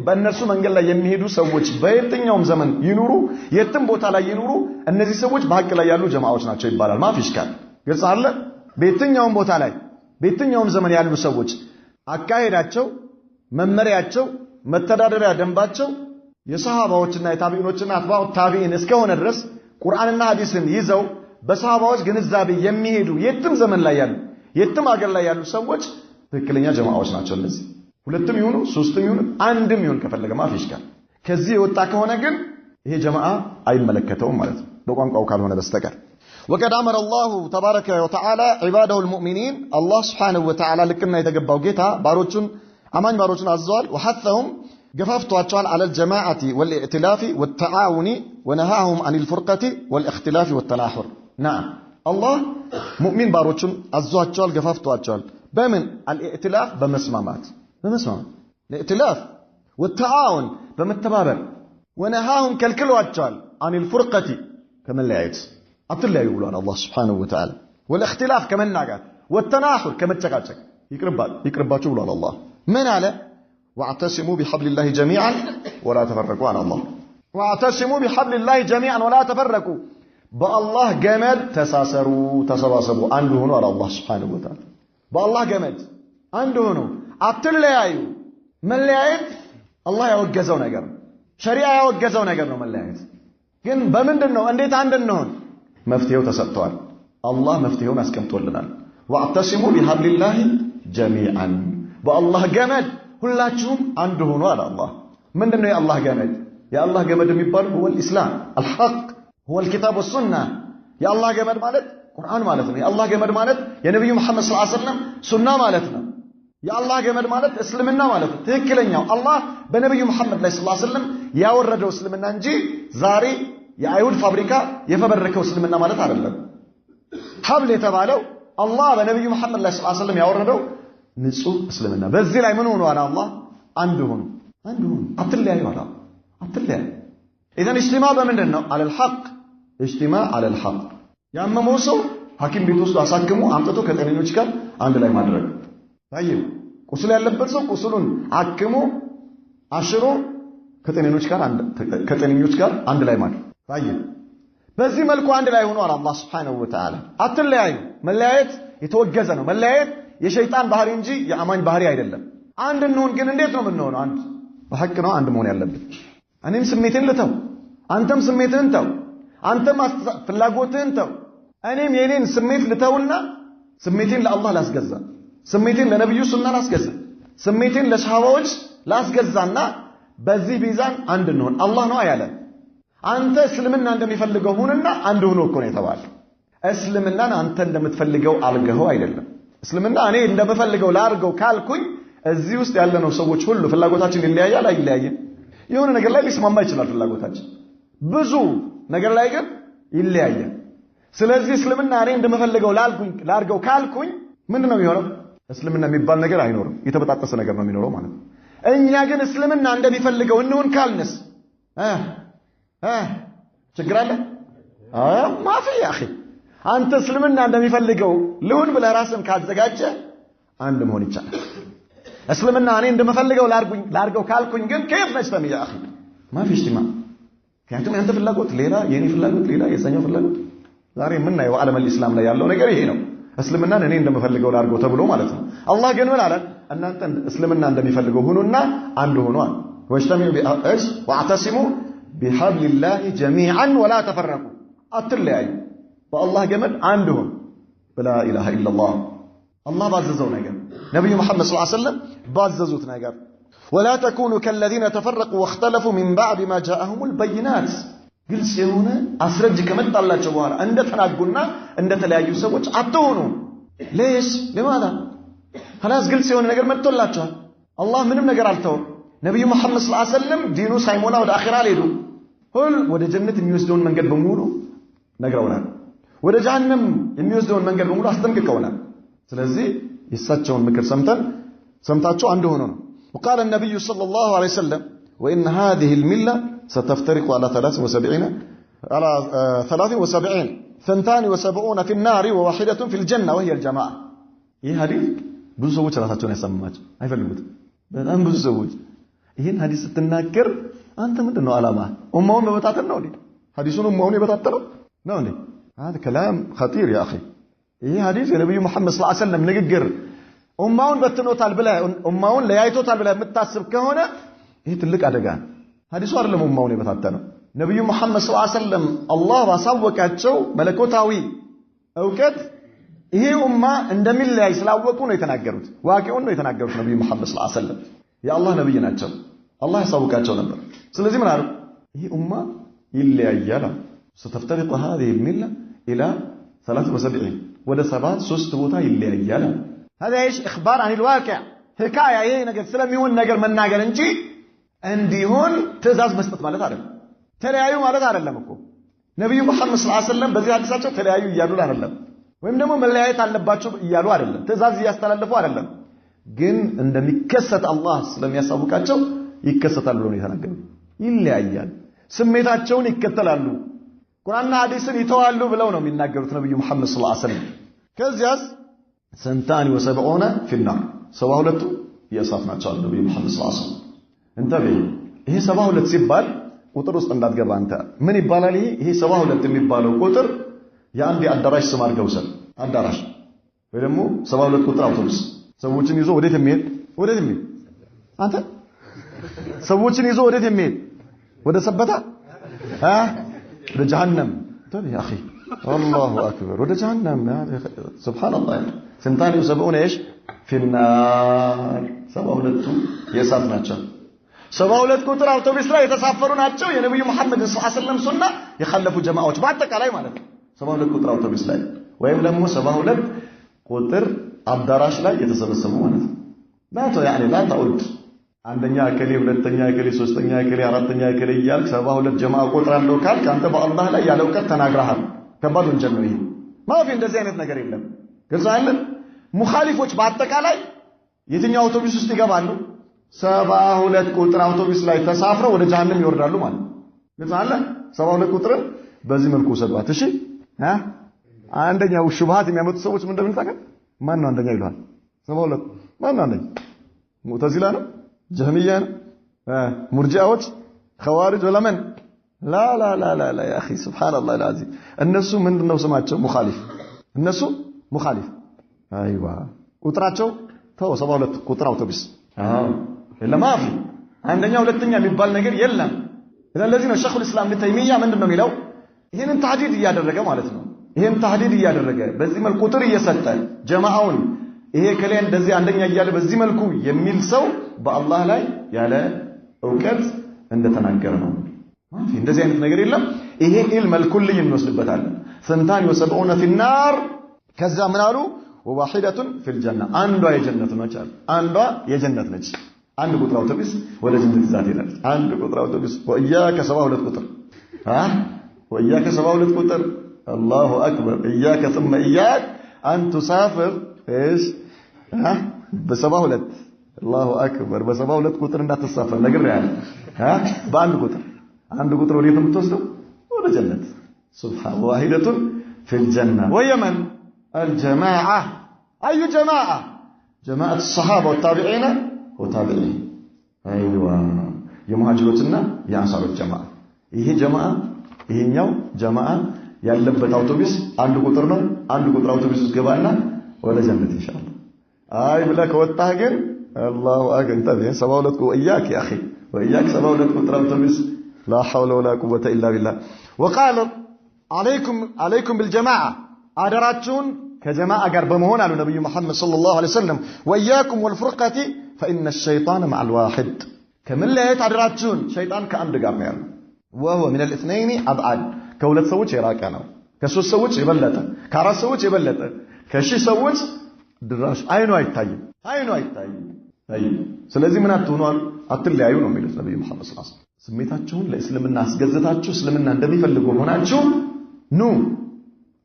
በእነርሱ መንገድ ላይ የሚሄዱ ሰዎች በየትኛውም ዘመን ይኑሩ የትም ቦታ ላይ ይኑሩ እነዚህ ሰዎች በሐቅ ላይ ያሉ ጀማዓዎች ናቸው ይባላል ማፊሽካል ግልጽ አለ በየትኛውም ቦታ ላይ በየትኛውም ዘመን ያሉ ሰዎች አካሄዳቸው መመሪያቸው መተዳደሪያ ደንባቸው የሰሃባዎችና የታቢዒኖችና አትባዑ ታቢዒን እስከሆነ ድረስ ቁርአንና ሐዲስን ይዘው በሰሃባዎች ግንዛቤ የሚሄዱ የትም ዘመን ላይ ያሉ የትም ሀገር ላይ ያሉ ሰዎች ትክክለኛ ጀማዓዎች ናቸው እነዚህ ሁለቱም ይሁኑ ሶስትም ይሁኑ አንድም ይሁን ከፈለገ ማፊሽካል ከዚህ የወጣ ከሆነ ግን ይሄ ጀማዓ አይመለከተውም ማለት ነው በቋንቋው ካልሆነ በስተቀር وقد أمر الله تبارك وتعالى عباده المؤمنين الله سبحانه وتعالى لكنا يتقبوا جيتها باروتون أمان باروتون الزوال وحثهم قففتوا أتشال على الجماعة والائتلاف والتعاون ونهاهم عن الفرقة والاختلاف والتناحر نعم الله مؤمن باروتون الزوال أتشال قففتوا أتشال بمن الائتلاف بمسمامات الائتلاف والتعاون بمتبابر ونهاهم كالكلوا أتشال عن الفرقة كمن لا يعيد أطلع يقولون الله سبحانه وتعالى والاختلاف كمن ناقات والتناحر كمن تقاتك يقربات يقولون الله من على واعتصموا بحبل الله جميعا ولا تفرقوا عن الله واعتصموا بحبل الله جميعا ولا تفرقوا بالله جمد تساسروا عنده هنا على الله سبحانه وتعالى بالله جمد عنده هنا أطلع يو من لعيد الله يوجزون أجر شريعة يوجزون أجر من لعيد ግን በመንደነው እንዴት አንደነው መፍትሄው ተሰጥቷል አላህ መፍትሄውን አስቀምጦልናል ወአተሲሙ ቢሐብሊላሂ ጀሚዓን በአላህ ገመድ ሁላችሁም አንድ ሆኑ አለ አላህ ምንድነው የአላህ ገመድ የአላህ ገመድ የሚባለው هو الاسلام الحق هو الكتاب والسنه የአላህ ገመድ ማለት ቁርአን ማለት ነው የአላህ ገመድ ማለት የነብዩ መሐመድ ሰለላሁ ዐለይሂ ወሰለም ሱና ማለት ነው የአላህ ገመድ ማለት እስልምና ማለት ነው ትክክለኛው አላህ በነብዩ መሐመድ ላይ ሰለላሁ ዐለይሂ ወሰለም ያወረደው እስልምና እንጂ ዛሬ የአይሁድ ፋብሪካ የፈበረከው እስልምና ማለት አይደለም ሐብል የተባለው አላህ በነብዩ መሐመድ ላይ ሰለላሁ ዐለይሂ ወሰለም ያወረደው ንጹህ እስልምና በዚህ ላይ ምን ሆነዋል አላህ አንድ ሆኑ አትለያዩ አላ አትለያዩ اذا اجتماع በምንድነው على الحق اجتماع على الحق ያመመው ሰው ሐኪም ቤት ውስጥ አሳክሙ አምጥቶ ከጤነኞች ጋር አንድ ላይ ማድረግ طيب ቁስል ያለበት ሰው ቁስሉን አክሞ አሽሮ ከጤነኞች ጋር አንድ ላይ ማድረግ طيب በዚህ መልኩ አንድ ላይ ሆኖ አላህ Subhanahu Wa Ta'ala አትለያዩ መለያየት የተወገዘ ነው መለያየት የሸይጣን ባህሪ እንጂ የአማኝ ባህሪ አይደለም አንድ እንሆን ግን እንዴት ነው የምንሆነው አንድ በሐቅ ነው አንድ መሆን ያለበት እኔም ስሜቴን ልተው አንተም ስሜትህን ተው አንተም ፍላጎትህን ተው እኔም የኔን ስሜት ልተውና ስሜቴን ለአላህ ላስገዛ ስሜቴን ለነብዩ ሱና ላስገዛ ስሜቴን ለሰሃባዎች ላስገዛና በዚህ ቢዛን አንድ እንሆን አላህ ነው ያለ አንተ እስልምና እንደሚፈልገው ሁንና አንድ ሆኖ እኮ ነው የተባለው እስልምናን አንተ እንደምትፈልገው አልገው አይደለም እስልምና እኔ እንደምፈልገው ላርገው ካልኩኝ እዚህ ውስጥ ያለነው ሰዎች ሁሉ ፍላጎታችን ይለያያል አይለያይም የሆነ ነገር ላይ ሊስማማ ይችላል ፍላጎታችን ብዙ ነገር ላይ ግን ይለያያል ስለዚህ እስልምና እኔ እንደምፈልገው ላርገው ካልኩኝ ምንድነው የሚሆነው እስልምና የሚባል ነገር አይኖርም የተበጣጠሰ ነገር ነው የሚኖረው ማለት ነው እኛ ግን እስልምና እንደሚፈልገው እንሁን ካልንስ ችግር አለ ማፊ يا اخي አንተ እስልምና እንደሚፈልገው ልሁን ብለህ ራስን ካዘጋጀ አንድ መሆን ይቻላል እስልምና እኔ እንደምፈልገው ላርገው ካልኩኝ ግን كيف نجتمع يا اخي ما في اجتماع ምክንያቱም ያንተ ፍላጎት ሌላ የኔ ፍላጎት ሌላ የሰኛው ፍላጎት ዛሬ ምን ነው ዓለም الاسلام ላይ ያለው ነገር ይሄ ነው እስልምናን እኔ እንደምፈልገው ላርገው ተብሎ ማለት ነው አላህ ግን ምን አለ እናንተ እስልምና እንደሚፈልገው ሁኑና አንድ ሆኗል ወጅተሚዑ ቢአጅ ወአተሲሙ بحبل الله جميعا ولا تفرقوا አትለያዩ በአላህ ገመድ አንድ ሆኑ بلا اله الا الله الله ባዘዘው ነገር ነብዩ መሐመድ ሰለላሁ ዐለይሂ ወሰለም ባዘዙት ነገር ولا تكونوا كالذين تفرقوا واختلفوا من بعد ما جاءهم البينات ግልጽ የሆነ አስረጅ ከመጣላቸው በኋላ እንደተናጉና እንደተለያዩ ሰዎች አትሆኑ ليش لماذا خلاص ግልጽ የሆነ ነገር መጥቶላቸዋል አላህ ምንም ነገር አልተወም ነብዩ መሐመድ ሰለላሁ ዐለይሂ ወሰለም ዲኑ ሳይሞላ ወደ አኺራ አልሄዱም። ሁሉ ወደ ጀነት የሚወስደውን መንገድ በሙሉ ነግረውናል። ወደ ጀሃነም የሚወስደውን መንገድ በሙሉ አስጠንቅቀውናል። ስለዚህ የእሳቸውን ምክር ሰምታችሁ አንድ ሆኖ ነው። وقال النبي صلى الله عليه وسلم وإن هذه الملة ستفترق على 73 72 في النار وواحدة في الجنة وهي الجماعة. ይህ ሐዲስ ብዙ ሰዎች ራሳቸውን ያሰማማቸው አይፈልጉትም። በጣም ብዙ ሰዎች ይህን ሐዲስ ስትናገር አንተ ምንድነው ዓላማ? ኡማውን መበታተን ነው እንዴ? ሐዲሱን ኡማውን የበታተነው ነው እንዴ? هذا كلام خطير يا أخي. ይህ ሐዲስ የነብዩ መሐመድ ሰለላሁ ዐለይሂ ወሰለም ንግግር ኡማውን በትኖታል ብለህ ኡማውን ለያይቶታል ብለህ የምታስብ ከሆነ ይህ ትልቅ አደጋ ነው። ሐዲሱ አይደለም ኡማውን የበታተነው። ነብዩ መሐመድ ሰለላሁ ዐለይሂ ወሰለም አላህ ባሳወቃቸው መለኮታዊ ዕውቀት ይሄ ኡማ እንደሚለያይ ስላወቁ ነው የተናገሩት። ዋቂውን ነው የተናገሩት። ነብዩ መሐመድ ሰለላሁ ዐለይሂ ወሰለም የአላህ ነብይ ናቸው። አላህ ያሳውቃቸው ነበር። ስለዚህ ምን አሉ? ይሄ ኡማ ይለያያል። ستفترق هذه الملة إلى 73 ወደ 73 ቦታ ይለያያል። هذا ايش اخبار عن الواقع حكايه ይሄ ነገር ስለሚሆን ነገር መናገር እንጂ እንዲሆን ትእዛዝ መስጠት ማለት አይደለም። ተለያዩ ማለት አይደለም እኮ ነብዩ መሐመድ ሰለላሁ ዐለይሂ ወሰለም በዚህ ሐዲሳቸው ተለያዩ እያሉ አይደለም፣ ወይም ደግሞ መለያየት አለባቸው እያሉ አይደለም፣ ትእዛዝ እያስተላለፉ አይደለም። ግን እንደሚከሰት አላህ ስለሚያሳውቃቸው ይከሰታል ብሎ ነው የተናገሩት። ይለያያል፣ ስሜታቸውን ይከተላሉ፣ ቁርአንና ሐዲስን ይተዋሉ ብለው ነው የሚናገሩት ነብዩ መሐመድ ሰለላሁ ዐለይሂ ወሰለም። ከዚያስ 72 في النار 72 የእሳት ናቸው አሉ ነብዩ መሐመድ ሰለላሁ ዐለይሂ ወሰለም። እንተበይ ይሄ 72 ሲባል ቁጥር ውስጥ እንዳትገባ አንተ ምን ይባላል? ይሄ 72 የሚባለው ቁጥር የአንድ አዳራሽ ስም አድርገው ሰል አዳራሽ ወይ ደግሞ 72 ቁጥር አውቶቡስ ሰዎችን ይዞ ወዴት የሚሄድ አንተ ሰዎችን ይዞ ወዴት የሚሄድ ወደ ሰበታ ወደ ጀሃነም ተበይ يا اخي الله اكبر ወደ ጀሃነም سبحان الله 72 ايش في النار 72 የእሳት ናቸው። 72 ቁጥር አውቶቡስ ላይ የተሳፈሩ ናቸው የነብዩ መሐመድ ሰለላሁ ዐለይሂ ወሰለም ሱና የخلፉ ጀማዓዎች በአጠቃላይ ማለት ነው። 72 ቁጥር አውቶቡስ ላይ ወይም ደግሞ 72 ቁጥር አዳራሽ ላይ የተሰበሰቡ ማለት ነው። لا تعد አንደኛ እከሌ ሁለተኛ እከሌ ሶስተኛ እከሌ አራተኛ እከሌ እያልክ 72 ጀማዓ ቁጥር አለው ካልክ አንተ በአላህ ላይ ያለ ዕውቀት ተናግረሃል። ከባድ ወንጀል ነው ይሄ። ማፊ እንደዚህ አይነት ነገር የለም። ግልጽ አይደል? ሙኻሊፎች በአጠቃላይ የትኛው አውቶቡስ ውስጥ ይገባሉ? 72 ቁጥር አውቶቡስ ላይ ተሳፍረው ወደ ጀሃነም ይወርዳሉ ማለት ነው። ግልጽ አይደል? 72 ቁጥርን በዚህ መልኩ ሰዷት። እሺ አንደኛው ሹብሃት የሚያመጡ ሰዎች ምን እንደምንታቀም ማን ነው አንደኛ ይሏል? 72 ማን ነው አንደኛ? ሙዕተዚላ ነው? ጀህሚያ ነው? ሙርጂዓዎች? ኸዋሪጅ ወላ ምን? ላ يا اخي سبحان الله العظيم እነሱ ምንድነው ስማቸው? ሙኻሊፍ። እነሱ ሙኻሊፍ አይዋ ቁጥራቸው ተው 72 ቁጥር አውቶቡስ ለማፊ አንደኛ ሁለተኛ የሚባል ነገር የለም። ስለዚህ ነው ሸኹል እስላም ተይሚያ ምንድነው የሚለው ይሄንን ተህዲድ እያደረገ ማለት ነው። ይሄን ተህዲድ እያደረገ በዚህ መልኩ ቁጥር እየሰጠ ጀማዓውን ይሄ ከሌ እንደዚህ አንደኛ እያለ በዚህ መልኩ የሚል ሰው በአላህ ላይ ያለ ዕውቀት እንደተናገረ ነው። ማፊ እንደዚህ አይነት ነገር የለም። ይሄ ኢልም الكلي እንወስድበታለን። 72 في النار ከዛ ምን አሉ? وواحدة في الجنة አንዷ የጀነት ነች አሉ። አንዷ የጀነት ነች። አንድ ቁጥር አውቶቡስ ወደ ጀነት ይዛት ይላል። አንድ ቁጥር አውቶቡስ ወኢያከ 72 ቁጥር وإياك 72 ቁጥር الله أكبر إياك ثم إياك أن تسافر إيش ب72 الله أكبر ب72 ቁጥር እንዳትሳፈር ነገር ያለ በአንድ ቁጥር አንድ ቁጥር ወዴት የምትወስደው? ወደ ጀነት سبحان واحدة في الجنة. ويمن الجماعة أي جماعة؟ جماعة الصحابة والتابعين وتابعين أيوة የሙሃጅሮችና የአንሳሮች ጀማዓ ይሄ ጀማዓ ይሄኛው ጀማዓ ያለበት አውቶቡስ አንድ ቁጥር ነው። አንድ ቁጥር አውቶቡስ ውስጥ ገባና ወደ ጀነት ኢንሻአላህ። አይ ብለህ ከወጣህ ግን አላሁ አክበር ተበይ 72 ወኢያክ يا اخي ወኢያክ 72 ቁጥር አውቶቡስ لا حول ولا قوة إلا بالله. وقال عليكم بالجماعة አደራችሁን ከጀማዓ ጋር በመሆን አሉ ነብዩ መሐመድ ሰለላሁ ዐለይሂ ወሰለም وإياكم والفرقة فإن الشيطان مع الواحد ከመለያየት አደራችሁን ሸይጣን ከአንድ ጋር ነው ያለው وهو من الاثنين أبعد ከሁለት ሰዎች የራቀ ነው ከሶስት ሰዎች የበለጠ ከአራት ሰዎች የበለጠ ከሺህ ሰዎች ድራሽ አይኑ አይታይም። ስለዚህ ምን አትሆኗል? አትለያዩ ነው የሚሉት ነብዩ መሐመድ ሰለላሁ ዐለይሂ ወሰለም። ስሜታችሁን ለእስልምና አስገዝታችሁ እስልምና እንደሚፈልጉ ሆናችሁ ኑ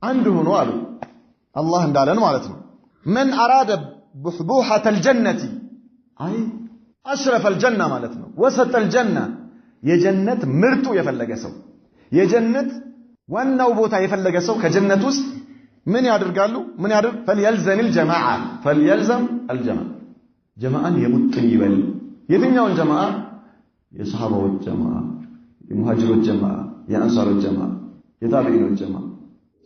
አንድ ሆኖ አሉ። አላህ እንዳለን ማለት ነው። من أراد بحبوحة الجنة أي أشرف الجنة ማለት ነው። وسط الجنة የጀነት ምርጡ የፈለገ ሰው የጀነት ዋናው ቦታ የፈለገ ሰው ከጀነት ውስጥ ምን ያደርጋሉ? ምን ያደርግ? فليلزم الجماعة فليلزم الجماعة ጀማዓን የሙጥኝ ይበል። የትኛውን ጀማዓ? የሰሃባዎች ጀማዓ፣ የሙሃጅሮች ጀማዓ፣ የአንሳሮች ጀማዓ፣ የታቢዒኖች ጀማዓ።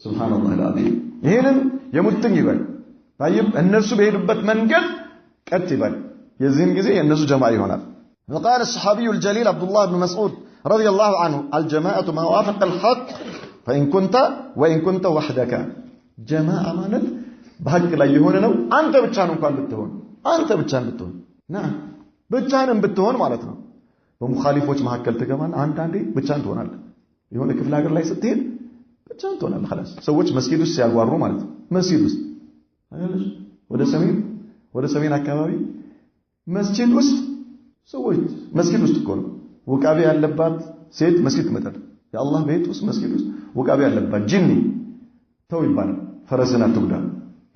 ሱብሃንአላህ አልዓዚም። ይሄንን የሙጥኝ ይበል። طيب እነሱ በሄዱበት መንገድ ቀጥ ይበል። የዚህን ጊዜ የእነሱ ጀማዓ ይሆናል። وقال الصحابي الجليل عبد الله بن مسعود رضي الله عنه الجماعة ما وافق الحق وإن كنت وحدك جماعة ማለት በሐቅ ላይ የሆነ ነው። አንተ ብቻህን እንኳን ብትሆን نعم ብቻህን ብትሆን ማለት ነው። በሙኻሊፎች መካከል ተገባን አንዳንዴ ብቻህን ትሆናለህ። የሆነ ክፍለ ሀገር ላይ ስትሄድ ብቻህን ትሆናለህ። خلاص ሰዎች መስጊድ ውስጥ ሲያጓሩ ማለት ነው። መስጊድ ውስጥ ወደ ሰሜን አካባቢ መስጊድ ውስጥ ሰዎች መስጊድ ውስጥ እኮ ነው ወቃቢ ያለባት ሴት መስጊድ ትመጣለች። የአላህ ቤት ውስጥ መስጊድ ውስጥ ወቃቢ ያለባት ጂኒ ተው ይባላል። ፈረስን አትጉዳ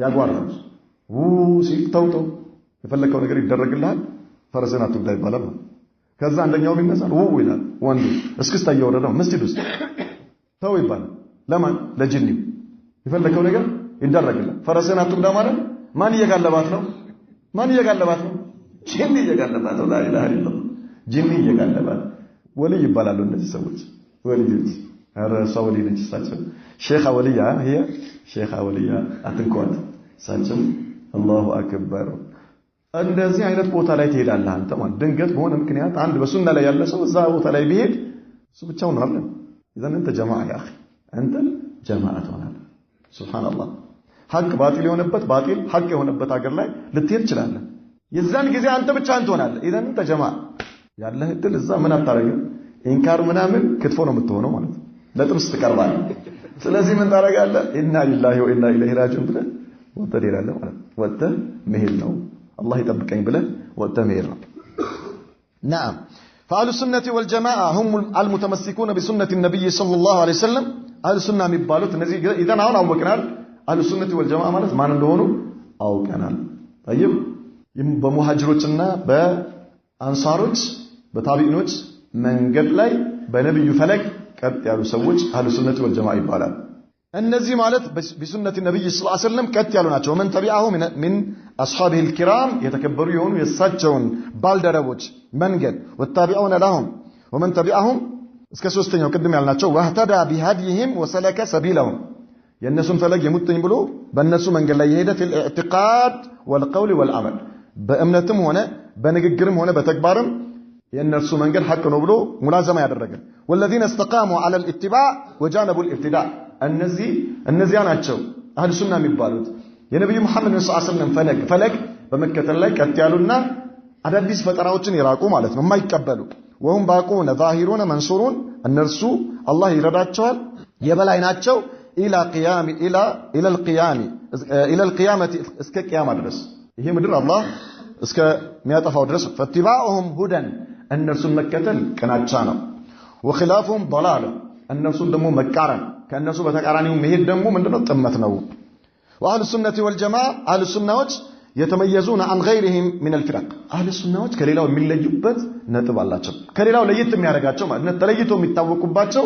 ያጓራሉ። ሲተው የፈለከው ነገር ይደረግልሃል። ፈረስን አትጉዳ ይባላል። ከዛ አንደኛው ይነሳል ይላል። ወንዱ እስክስታ እየወረደው መስጊድ ውስጥ ተው ይባላል። ለማን? ለጂኒ የፈለከው ነገር ይደረግልሃል። ፈረስን አትጉዳ ማለት ማን እየጋለባት ነው? ጂኒ እየጋለባት ነው። ላኢላሃ ኢላላህ ጂኒ እየጋለባት ወልይ ይባላሉ እነዚህ ሰዎች። ወልዮች ሰው ወልይ ነች እሳቸው ሼኻ ወልያ ሼኻ ወልያ አትንኳት እሳቸው። አላሁ አክበር። እንደዚህ አይነት ቦታ ላይ ትሄዳለህ አንተ ማለት ድንገት በሆነ ምክንያት አንድ በሱና ላይ ያለ ሰው እዛ ቦታ ላይ ቢሄድ እሱ ብቻውን ነው አይደል? إذن أنت جماعة يا أخي أنت جماعة هنا سبحان الله حق باطل የሆነበት باطل حق የሆነበት ሀገር ላይ ልትሄድ ትችላለህ። የዛን ጊዜ አንተ ብቻ አንተሆናል። إذن أنت جماعة ያለህ እድል እዛ ምን አታረግም? ኢንካር ምናምን ክትፎ ነው የምትሆነው ማለት ነው። ለጥብስ ትቀርባለህ። ስለዚህ ምን ታረጋለህ? ኢና ሊላሂ ወኢና ኢለይሂ ራጂዑን ብለህ ወጥተህ ትሄዳለህ ማለት ነው። ወጥተህ መሄድ ነው። አላህ ይጠብቀኝ ብለህ ወጥተህ መሄድ ነው። نعم فأهل السنة والجماعة هم المتمسكون بسنة النبي صلى الله عليه وسلم. أهل السنة የሚባሉት እነዚህ إذا አሁን አወቅናል أهل السنة والجماعة ማለት ማን እንደሆኑ አውቀናል። طيب በሙሃጅሮችና በአንሳሮች በታቢዒኖች መንገድ ላይ በነብዩ ፈለግ ቀጥ ያሉ ሰዎች አህሉ ሱነቲ ወልጀማዓ ይባላል። እነዚህ ማለት በሱነቲ ነብይ ሰለላሁ ዐለይሂ ወሰለም ቀጥ ያሉ ናቸው። من تبعه من اصحابه الكرام የተከበሩ የሆኑ የሳቸውን ባልደረቦች መንገድ ወታቢዑነ لهم ومن تبعهم እስከ ሶስተኛው ቅድም ያልናቸው واهتدى بهديهم وسلك سبيلهم የነሱን ፈለግ የሙጥኝ ብሎ በእነሱ መንገድ ላይ የሄደ في الاعتقاد والقول والعمل በእምነትም ሆነ በንግግርም ሆነ በተግባርም የነሱ መንገድ ሐቅ ነው ብሎ ሙላዘማ ያደረገ والذين استقاموا على الاتباع وجانبوا الابتداع እነዚያ ናቸው አህሉ ሱና የሚባሉት የነብዩ መሐመድ ሰለላሁ ዐለይሂ ወሰለም ፈለግ በመከተል ላይ ቀጥ ያሉና አዳዲስ ፈጠራዎችን ይራቁ ማለት ነው የማይቀበሉ وهم باقون ظاهرون منصورون እነርሱ አላህ ይረዳቸዋል የበላይ ናቸው الى القيامه እስከ ቂያማ ድረስ ይሄ ምድር አላህ እስከ ሚያጠፋው ድረስ ፈትባኡሁም ሁደን እነርሱን መከተል ቅናቻ ነው። ወኺላፉሁም ضلال እነርሱን ደግሞ መቃረን ከእነርሱ በተቃራኒው መሄድ ደግሞ ምንድነው ጥመት ነው። ወአህሉ ሱነቲ ወልጀማዓ አህሉ ሱናዎች የተመየዙና عن غيرهم من الفرق አህሉ ሱናዎች ከሌላው የሚለዩበት ነጥብ አላቸው። ከሌላው ለየት የሚያደርጋቸው ማለት ነው ተለይቶ የሚታወቁባቸው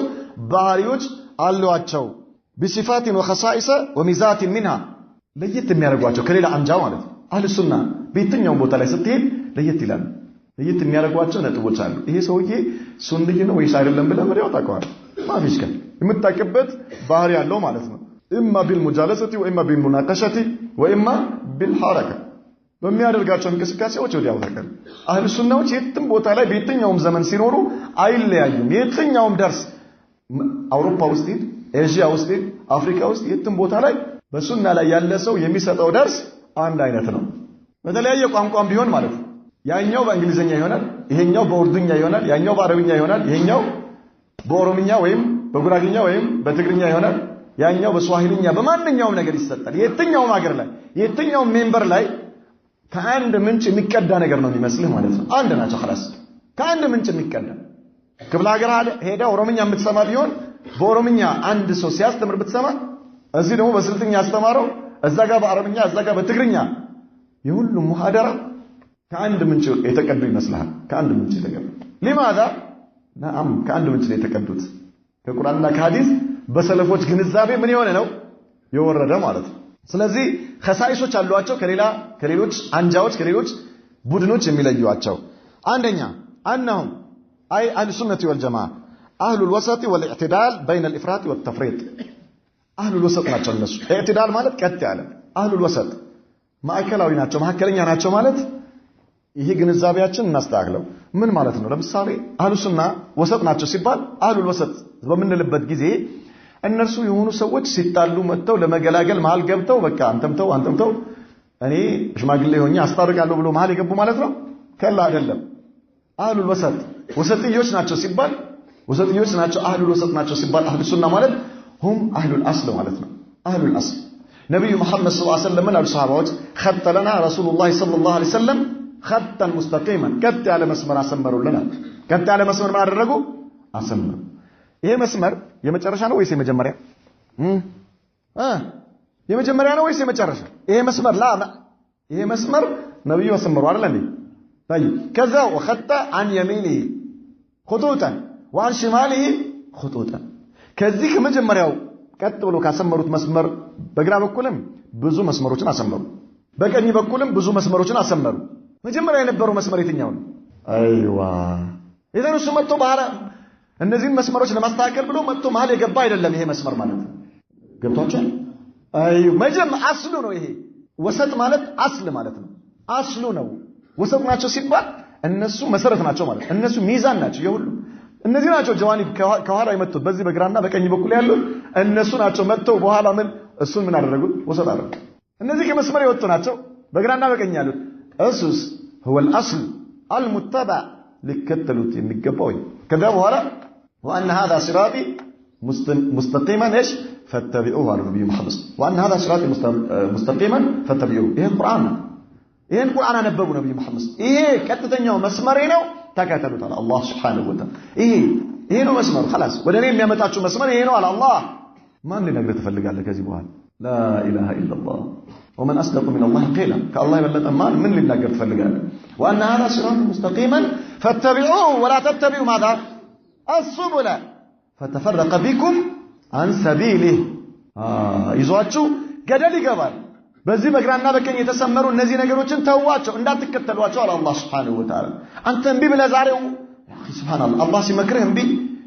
ባህሪዎች አሏቸው። بصفات وخصائص وميزات منها ለየት የሚያደርጓቸው ከሌላ አንጃ ማለት ነው። አህሉ ሱና በየትኛው ቦታ ላይ ስትሄድ ለየት ይላል። ለየት የሚያደርጓቸው ነጥቦች አሉ። ይሄ ሰውዬ ሱንይ ነው ወይስ አይደለም ብለህ ወዲያው ታውቀዋለህ። ማፊሽ ከ የምታውቅበት ባህሪ ያለው ማለት ነው። ኢማ ቢልሙጃለሰቲ ወኢማ ቢልሙናቀሸቲ ወኢማ ቢልሐረካ በሚያደርጋቸው እንቅስቃሴዎች ወዲያው ታውቃለህ። አህሉ ሱናዎች የትም ቦታ ላይ በየትኛውም ዘመን ሲኖሩ አይለያዩም። የትኛውም ደርስ አውሮፓ ውስጥ ሄድ፣ ኤዥያ ውስጥ ሄድ፣ አፍሪካ ውስጥ የትም ቦታ ላይ በሱና ላይ ያለ ሰው የሚሰጠው ደርስ አንድ አይነት ነው። በተለያየ ቋንቋም ቢሆን ማለት ነው። ያኛው በእንግሊዘኛ ይሆናል፣ ይሄኛው በኡርዱኛ ይሆናል፣ ያኛው በአረብኛ ይሆናል፣ ይሄኛው በኦሮምኛ ወይም በጉራግኛ ወይም በትግርኛ ይሆናል፣ ያኛው በስዋሂልኛ በማንኛውም ነገር ይሰጣል። የትኛውም ሀገር ላይ የትኛውም ሜምበር ላይ ከአንድ ምንጭ የሚቀዳ ነገር ነው የሚመስልህ ማለት ነው። አንድ ናቸው خلاص ከአንድ ምንጭ የሚቀዳ ክፍለ ሀገር ሄዳ ኦሮምኛ የምትሰማ ቢሆን በኦሮምኛ አንድ ሰው ሲያስተምር ብትሰማ እዚህ ደግሞ በስልጥኛ ያስተማረው እዛ ጋር በአረብኛ እዛ ጋር በትግርኛ የሁሉም ሙሐደራ ከአንድ ምንጭ የተቀዱ ይመስላል ከአንድ ምንጭ የተቀዱ لماذا نعم ከአንድ ምንጭ የተቀዱት ከቁርአንና ከሐዲስ በሰለፎች ግንዛቤ ምን የሆነ ነው የወረደ ማለት ነው ስለዚህ ኸሳኢሶች አሏቸው ከሌሎች አንጃዎች ከሌሎች ቡድኖች የሚለዩዋቸው አንደኛ أنهم أي أهل السنة والجماعة أهل الوسط والاعتدال بين الإفراط والتفريط أهل الوسط ናቸው እነሱ اعتدال ማለት ቀጥ ያለ أهل الوسط ማዕከላዊ ናቸው መሐከለኛ ናቸው ማለት ይሄ ግንዛቤያችን እናስተካክለው ምን ማለት ነው ለምሳሌ አህሉ ሱና ወሰጥ ናቸው ሲባል አህሉ ወሰጥ በምንልበት ጊዜ እነርሱ የሆኑ ሰዎች ሲጣሉ መጥተው ለመገላገል መሃል ገብተው በቃ አንተም ተው እኔ ሽማግሌ ሆኜ አስታርቃለሁ ብሎ መሃል ይገቡ ማለት ነው ከላ አይደለም አህሉ ወሰጥ ወሰጥዮች ናቸው ሲባል ወሰጥዮች ናቸው አህሉ ወሰጥ ናቸው ሲባል አህሉ ሱና ማለት هم اهل الاصل ማለት ነው اهل الاصل ነብዩ መሐመድ ሰለላሁ ዐለይሂ ወሰለም አሉ ሰሃባዎች خط لنا رسول الله صلى الله عليه وسلم خطا مستقيما ቀጥ ያለ መስመር አሰመሩልናል ቀጥ ያለ መስመር ምን አደረጉ አሰመሩ ይሄ መስመር የመጨረሻ ነው ወይስ የመጀመሪያ የመጀመሪያ ነው ወይስ የመጨረሻ ይሄ መስመር ይሄ መስመር ነብዩ አሰመሩ አይደል እንዴ طيب كذا وخط عن يمينه خطوطا وعن شماله خطوطا ከዚህ ከመጀመሪያው ቀጥ ብሎ ካሰመሩት መስመር በግራ በኩልም ብዙ መስመሮችን አሰመሩ በቀኝ በኩልም ብዙ መስመሮችን አሰመሩ መጀመሪያ የነበረው መስመር የትኛው ነው አይዋ ኢዘን እሱ መጥቶ ባህራ እነዚህን መስመሮች ለማስተካከል ብሎ መጥቶ መሃል የገባ አይደለም ይሄ መስመር ማለት ገብቷችኋል አይ አስሉ ነው ይሄ ወሰጥ ማለት አስል ማለት ነው አስሉ ነው ወሰጥ ናቸው ሲባል እነሱ መሰረት ናቸው ማለት እነሱ ሚዛን ናቸው የሁሉ እነዚህ ናቸው ጀዋኒብ ከኋላ የመጡት በዚህ በግራና በቀኝ በኩል ያሉት እነሱ ናቸው መጥተው በኋላ ምን እሱን ምን አደረጉት ወሰጥ አደረጉ እነዚህ ከመስመር የወጡ ናቸው በግራና በቀኝ ያሉት እሱስ هو الاصل المتبع لكتلوت የሚገባው ከዛ በኋላ وان هذا صراطي مستقيما ايش فاتبعوه على النبي محمد وان هذا صراطي مستقيما فاتبعوه ይሄ ቁርአን አነበቡ ነብዩ መሐመድ ይሄ ቀጥተኛው መስመሬ ነው ተከተሉት አለ አላህ Subhanahu Wa Ta'ala ይሄ ነው መስመሩ خلاص ወደ እኔ የሚያመጣችሁ መስመር ይሄ ነው አለ አላህ ማን ሊነግርህ ትፈልጋለህ ከዚህ በኋላ لا اله الا الله ومن اصدق من الله قيلا كالله يبلغ امان من ليناገር ትፈልጋለህ وان هذا صراط مستقيما فاتبعوه ولا تتبعوا ماذا السبل فتفرق بكم عن سبيله ይዟችሁ ገደል ይገባል በዚህ በግራና በቀኝ የተሰመሩ እነዚህ ነገሮችን ተዋቸው እንዳትከተሏቸው አለ አላህ Subhanahu Wa Ta'ala አንተ እንቢ ብለህ ዛሬው ሱብሃንአላህ አላህ ሲመክርህ እንቢ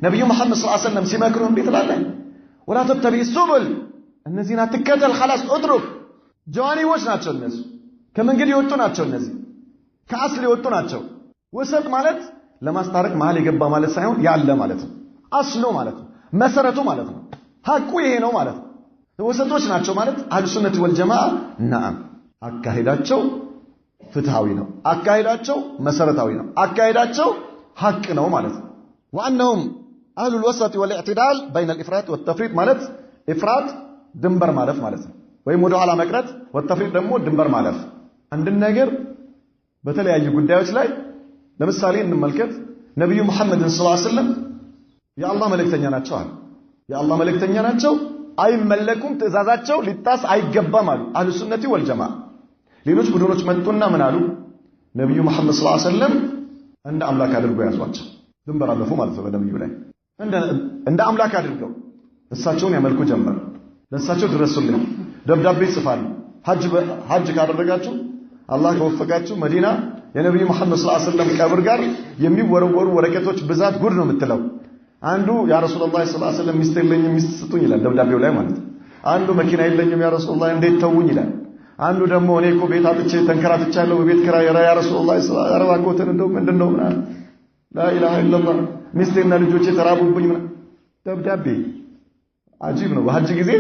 ነብዩ መሐመድ ሰለላሁ ዐለይሂ ወሰለም ሲመክርህ እንቢ ትላለህ ولا تتبع السبل እነዚህን አትከተል خلاص اترك ጀዋኒዎች ናቸው እነሱ ከመንገድ የወጡ ናቸው እነዚህ ከአስል የወጡ ናቸው ወሰጥ ማለት ለማስታረቅ መሃል የገባ ማለት ሳይሆን ያለ ማለት ነው አስሉ ማለት ነው መሰረቱ ማለት ነው ሐቁ ይሄ ነው ማለት ነው ወሰጦች ናቸው ማለት አህሉ ሱነት ወልጀማዓ ነዓም አካሄዳቸው ፍትሃዊ ነው አካሄዳቸው መሰረታዊ ነው አካሄዳቸው ሐቅ ነው ማለት ነው وانهم اهل الوسط والاعتدال بين الافراط والتفريط ማለት ኢፍራጥ ድንበር ማለፍ ማለት ነው ወይም ወደ ኋላ መቅረት ወተፍሪጥ ደግሞ ድንበር ማለፍ አንድ ነገር በተለያዩ ጉዳዮች ላይ ለምሳሌ እንመልከት ነብዩ መሐመድ ሰለላሁ ዐለይሂ ወሰለም የአላህ መልእክተኛ ናቸው አሉ የአላህ መልእክተኛ ናቸው አይመለኩም ትእዛዛቸው ሊጣስ አይገባም አሉ አህሉ ሱነቲ ወልጀማዓ ሌሎች ቡድኖች መጡና ምን አሉ ነብዩ መሐመድ ሰለላሁ ዐለይሂ ወሰለም እንደ አምላክ አድርገው ያዟቸው ድንበር አለፉ ማለት ነው በነብዩ ላይ እንደ አምላክ አድርገው እሳቸውን ያመልኩ ጀመር ለእሳቸው ድረሱልኝ ደብዳቤ ይጽፋሉ ሐጅ ካደረጋችሁ አላህ ከወፈቃችሁ መዲና የነብዩ መሐመድ ሰለላሁ ዐለይሂ ወሰለም ቀብር ጋር የሚወረወሩ ወረቀቶች ብዛት ጉድ ነው የምትለው አንዱ ያ ረሱላህ ሰለላሁ ዐለይሂ ወሰለም ሚስት የለኝም ሚስት ስጡኝ ይላል ደብዳቤው ላይ ማለት አንዱ መኪና የለኝም ያ ረሱላህ እንዴት ተውኝ ይላል አንዱ ደግሞ እኔ እኮ ቤት አጥቼ ተንከራትቻለሁ በቤት ክራይ ያ ረሱላህ ሰለላሁ ዐለይሂ ወሰለም እንደው ምንድነው لا اله الا الله ሚስቴና ልጆቼ ተራቡብኝ ደብዳቤ አጂብ ነው በሐጅ ጊዜ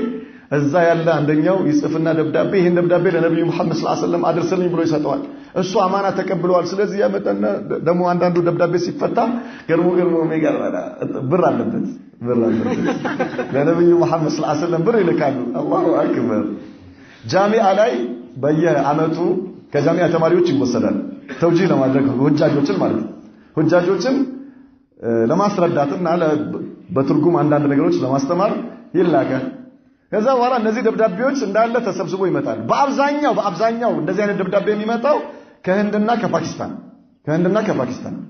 እዛ ያለ አንደኛው ይጽፍና ደብዳቤ ይሄን ደብዳቤ ለነብዩ መሐመድ ሰለላሁ ዐለይሂ ወሰለም አድርሰልኝ ብሎ ይሰጠዋል እሱ አማና ተቀብለዋል ስለዚህ ያመጣና ደሞ አንዳንዱ ደብዳቤ ሲፈታ ገርሞ የሚገርመና ብር አለበት ለነብዩ መሐመድ ሰለላሁ ዐለይሂ ወሰለም ብር ይልካሉ አላሁ አክበር ጃሚዓ ላይ በየአመቱ ከጃሚዓ ተማሪዎች ይወሰዳል ተውጂህ ለማድረግ ወጃጆችን ማለት ነው ሁጃጆችን ለማስረዳትና በትርጉም አንዳንድ ነገሮች ለማስተማር ይላካል። ከዛ በኋላ እነዚህ ደብዳቤዎች እንዳለ ተሰብስቦ ይመጣል። በአብዛኛው እንደዚህ አይነት ደብዳቤ የሚመጣው ከህንድና ከፓኪስታን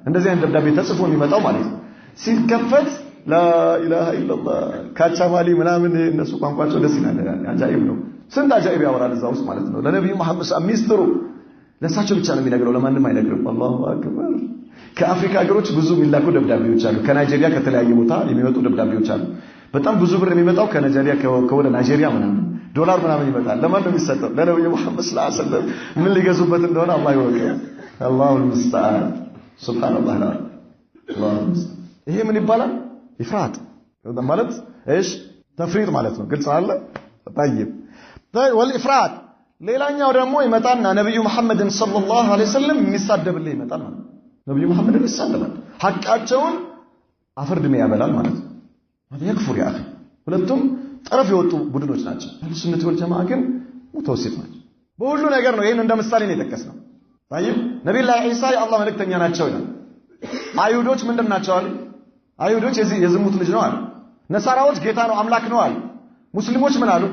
እንደዚህ አይነት ደብዳቤ ተጽፎ የሚመጣው ማለት ነው። ሲከፈት ላኢላሃ ኢላላህ ካቻማሊ ምናምን እነሱ ቋንቋቸው ደስ ይላል። አጃኢብ ነው። ስንት አጃኢብ ያወራል እዛ ውስጥ ማለት ነው። ለነብዩ መሐመድ ሚስጥሩ ለሳቸው ብቻ ነው የሚነግረው፣ ለማንም አይነግርም። አላሁ አክበር። ከአፍሪካ ሀገሮች ብዙ የሚላኩ ደብዳቤዎች አሉ። ከናይጄሪያ ከተለያየ ቦታ የሚመጡ ደብዳቤዎች አሉ። በጣም ብዙ ብር የሚመጣው ከናይጄሪያ ከወደ ናይጄሪያ ምናምን ዶላር ምናምን ይመጣል። ለማን ነው የሚሰጠው? ለነብዩ መሐመድ ሰለላሁ ዐለይሂ ወሰለም ምን ሊገዙበት እንደሆነ አላህ ይወቀው። አላሁ المستعان ሱብሃንአላህ አላሁ المستعان። ይሄ ምን ይባላል? ኢፍራጥ ማለት እሺ ተፍሪጥ ማለት ነው። ግልጽ አለ። طيب والافراط ሌላኛው ደግሞ ይመጣና ነብዩ መሐመድን ሰለላሁ ዐለይሂ ወሰለም የሚሳደብልህ ይመጣል ማለት ነው። ነብዩ መሐመድን ይሳደባል፣ ሐቃቸውን አፍርድም ያበላል ማለት ነው። ይክፉር ያ አኺ። ሁለቱም ጠረፍ የወጡ ቡድኖች ናቸው። አህሉ ሱነት ወል ጀማዓ ግን ሙተወሲጥ ናቸው በሁሉ ነገር ነው። ይሄን እንደ ምሳሌ ነው የጠቀስነው። طيب ነብዩላህ ኢሳ የአላህ መልእክተኛ ናቸው ይላል። አይሁዶች ምንድን ናቸው አሉ? አይሁዶች የዝሙት ልጅ ነው አሉ። ነሳራዎች ጌታ ነው አምላክ ነው አሉ። ሙስሊሞች ምን አሉ?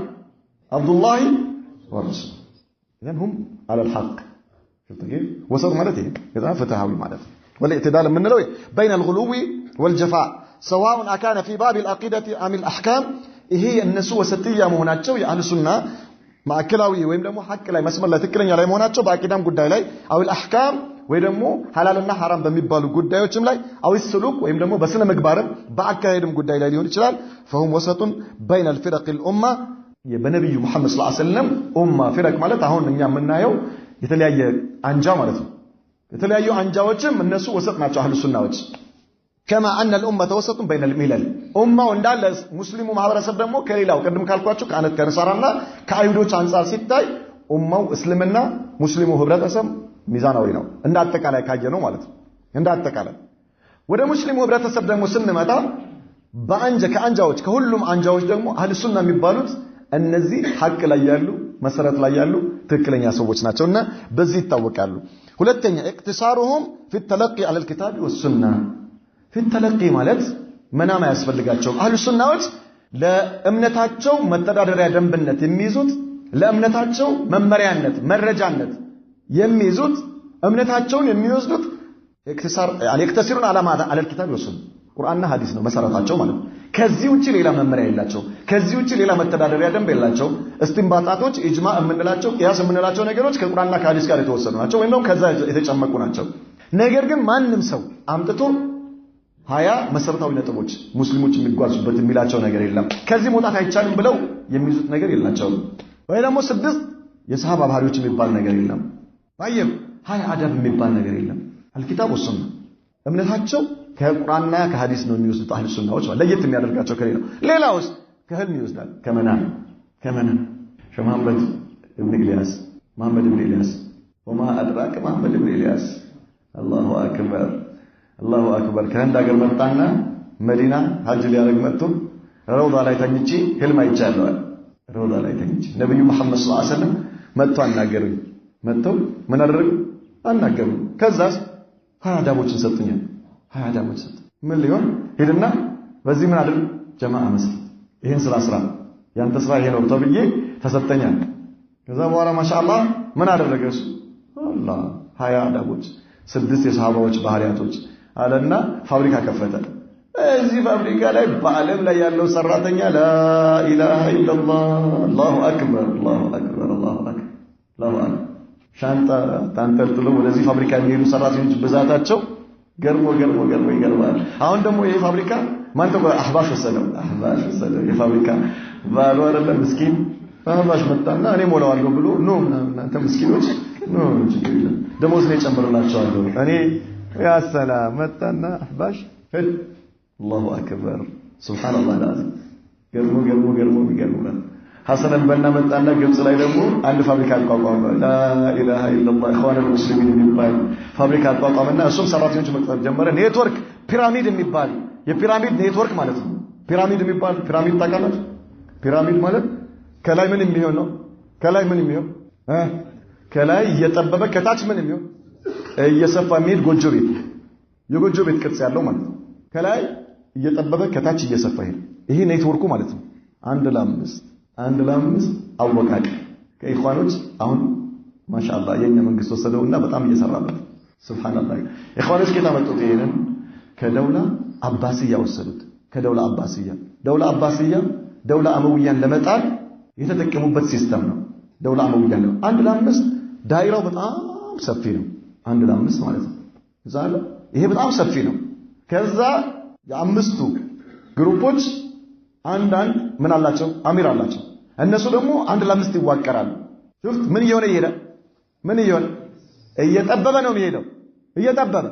አብዱላህ ወረሱል። إذن هم على الحق. شفت كيف؟ وسط ማለት ይሄ ከዛ ፍትሃዊ ማለት ነው። والاعتدال የምንለው بين الغلو والجفاء سواء كان في باب العقيدة أم الأحكام. ይሄ እነሱ ወሰጥያ መሆናቸው የአህሉ ሱና ማዕከላዊ ወይም ደግሞ ሐቅ ላይ መስመር ላይ ትክክለኛ ላይ መሆናቸው በአቂዳም ጉዳይ ላይ አው الأحكام ወይ ደግሞ ሐላልና ሐራም በሚባሉ ጉዳዮችም ላይ አው السلوك ወይም ደግሞ በስነ ምግባርም በአካሄድም ጉዳይ ላይ ሊሆን ይችላል። فهم وسط بين الفرق الأمة. የበነብዩ መሐመድ ሰለላሁ ዐለይሂ ወሰለም ኡማ ፍረቅ ማለት አሁን እኛ የምናየው የተለያየ አንጃ ማለት ነው። የተለያዩ አንጃዎችም እነሱ ወሰጥ ናቸው አህሉ ሱናዎች። كما ان الامه وسط بين الملل. ኡማው እንዳለ ሙስሊሙ ማህበረሰብ ደግሞ ከሌላው ቀደም ካልኳችሁ ከነሳራና ከአይሁዶች አንፃር ሲታይ ኡማው እስልምና ሙስሊሙ ህብረተሰብ ሚዛናዊ ነው እንዳጠቃላይ ካየነው ማለት ነው። እንዳጠቃላይ ወደ ሙስሊሙ ህብረተሰብ ደግሞ ስንመጣ ከአንጃዎች ከሁሉም አንጃዎች ደግሞ አህሉ ሱና የሚባሉት እነዚህ ሐቅ ላይ ያሉ መሰረት ላይ ያሉ ትክክለኛ ሰዎች ናቸውና በዚህ ይታወቃሉ። ሁለተኛ اقتصارهم في التلقي على الكتاب والسنه. في التلقي ማለት መናማ ያስፈልጋቸው አህሉ ሱናዎች ለእምነታቸው መተዳደሪያ ደንብነት የሚይዙት ለእምነታቸው መመሪያነት መረጃነት የሚይዙት እምነታቸውን የሚወስዱት اقتصار يعني يقتصرون على الكتاب والسنه. ቁርአንና ሐዲስ ነው መሰረታቸው ማለት ነው። ከዚህ ውጪ ሌላ መመሪያ የላቸው። ከዚህ ውጪ ሌላ መተዳደሪያ ደንብ የላቸው። እስቲንባጣቶች ኢጅማዕ የምንላቸው ቂያስ የምንላቸው ነገሮች ከቁርአንና ከሐዲስ ጋር የተወሰኑ ናቸው ወይም ደግሞ ከዛ የተጨመቁ ናቸው። ነገር ግን ማንም ሰው አምጥቶ 20 መሰረታዊ ነጥቦች ሙስሊሞች የሚጓዙበት የሚላቸው ነገር የለም። ከዚህ መውጣት አይቻልም ብለው የሚይዙት ነገር የላቸው። ወይ ደግሞ 6 የሰሃባ ባህሪዎች የሚባል ነገር የለም። ባየም 20 አደብ የሚባል ነገር የለም። አልኪታብ ወሱና እምነታቸው ከቁርአንና ከሐዲስ ነው የሚወስዱት አህሉ ሱናዎች ማለት ለየት የሚያደርጋቸው ከሌላው። ሌላውስ ከህልም ይወስዳል ከመናን ሸማመድ ኢብኑ ኢልያስ መሐመድ ኢብኑ ኢልያስ ወማ አድራከ መሐመድ ኢብኑ ኢልያስ አላሁ አክበር አላሁ አክበር። ከህንድ ሀገር መጣና መዲና ሐጅ ሊያደርግ መጥቶ ረውዳ ላይ ተኝቼ ህልም አይቻለሁ። ረውዳ ላይ ተኝቼ ነብዩ መሐመድ ሰለላሁ ዐለይሂ ወሰለም መጥቶ አናገሩኝ። መጥተው ምን አደረጉ? አናገሩኝ። ከዛስ 20 አዳቦችን ሰጡኛል። 20 አዳቦች ሰጡ። ምን ሊሆን ሄድና በዚህ ምን አድርግ ጀማዓ መስጊድ ይሄን ስራ ያንተ ስራ ይሄ ነው ተብዬ ተሰጠኛል። ከዛ በኋላ ማሻአላህ ምን አደረገ እሱ? አላህ 20 አዳቦች 6 የሰሃባዎች ባህሪያቶች አለና ፋብሪካ ከፈተ። እዚህ ፋብሪካ ላይ በዓለም ላይ ያለው ሰራተኛ ላኢላሃ ኢላላህ አላሁ አክበር አላሁ አክበር አላሁ አክበር አላሁ አክበር ሻንጣ ታንጠልጥሎ ወደዚህ ፋብሪካ የሚሄዱ ሰራተኞች ብዛታቸው ገርሞ ይገርማል። አሁን ደግሞ ይሄ ፋብሪካ ማን ተቆጣ? አህባሽ ወሰደው የፋብሪካ ባሉ አይደለም ምስኪን አህባሽ መጣና እኔ ሞላዋለሁ ብሎ ኖ እናንተ ምስኪኖች ኖ ደሞዝ ነው ጨምርላችኋለሁ እኔ ያ ሰላም መጣና አህባሽ አላሁ አክበር ሱብሃንአላህ አልዓዚም ገርሞ ይገርማል። ሐሰን አልበና መጣና ግብጽ ላይ ደግሞ አንድ ፋብሪካ አቋቋመ። ላኢላሃ ኢላላህ ኢኽዋኑል ሙስሊሚን የሚባል ፋብሪካ አቋቋመና እሱም ሰራተኞች መቅጠር ጀመረ። ኔትወርክ ፒራሚድ የሚባል የፒራሚድ ኔትወርክ ማለት ነው። ፒራሚድ የሚባል ፒራሚድ ታውቃላችሁ? ፒራሚድ ማለት ከላይ ምን የሚሆን ነው? ከላይ ምን የሚሆን ከላይ እየጠበበ ከታች ምን የሚሆን እየሰፋ የሚሄድ ጎጆ ቤት የጎጆ ቤት ቅርጽ ያለው ማለት ነው። ከላይ እየጠበበ ከታች እየሰፋ ይሄ ይሄ ኔትወርኩ ማለት ነው። 1 ለ5 አወቃቀ ከኢኽዋኖች አሁን ማሻአላህ የኛ መንግስት ወሰደውና በጣም እየሰራበት ሱብሃንአላህ። ኢኽዋኖች ከታመጡት ይሄንን ከደውላ አባሲያ ወሰዱት። ከደውላ አባሲያ ደውላ አመውያን ለመጣል የተጠቀሙበት ሲስተም ነው። ደውላ አመውያን ነው 1 ለ5 ዳይራው በጣም ሰፊ ነው። 1 ለ5 ማለት ነው። ዛለ ይሄ በጣም ሰፊ ነው። ከዛ የአምስቱ ግሩፖች አንዳንድ ምን አላቸው? አሚር አላቸው። እነሱ ደግሞ 1 ለ5 ይዋቀራሉ። ሹፍት ምን እየሆነ ይሄዳል? ምን እየሆነ እየጠበበ ነው የሚሄደው። እየጠበበ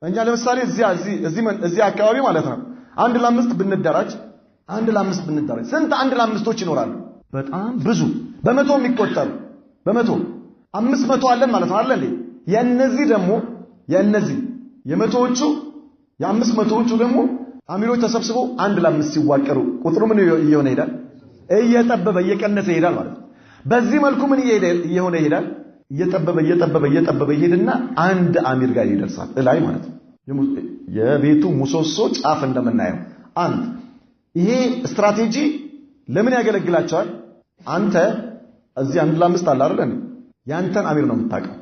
እኛ ለምሳሌ እዚህ አካባቢ ማለት ነው 1 ለ5 ብንደራጅ ስንት 1 ለ5ቶች ይኖራሉ? በጣም ብዙ በመቶ የሚቆጠሩ በመቶ 500 አለን ማለት ነው አይደል? የነዚህ ደግሞ የመቶዎቹ የ500ዎቹ ደግሞ አሚሮች ተሰብስበው 1 ለ5 ሲዋቀሩ ቁጥሩ ምን እየሆነ ይሄዳል? እየጠበበ እየቀነሰ ይሄዳል ማለት ነው። በዚህ መልኩ ምን እየሆነ ይሄዳል? እየጠበበ ይሄድና አንድ አሚር ጋር ይደርሳል እላይ ማለት ነው። የቤቱ ሙሶሶ ጫፍ እንደምናየው አንድ ይሄ ስትራቴጂ ለምን ያገለግላቸዋል? አንተ እዚህ 1 ለ5 አለ አይደል? ያንተን አሚር ነው የምታውቀው።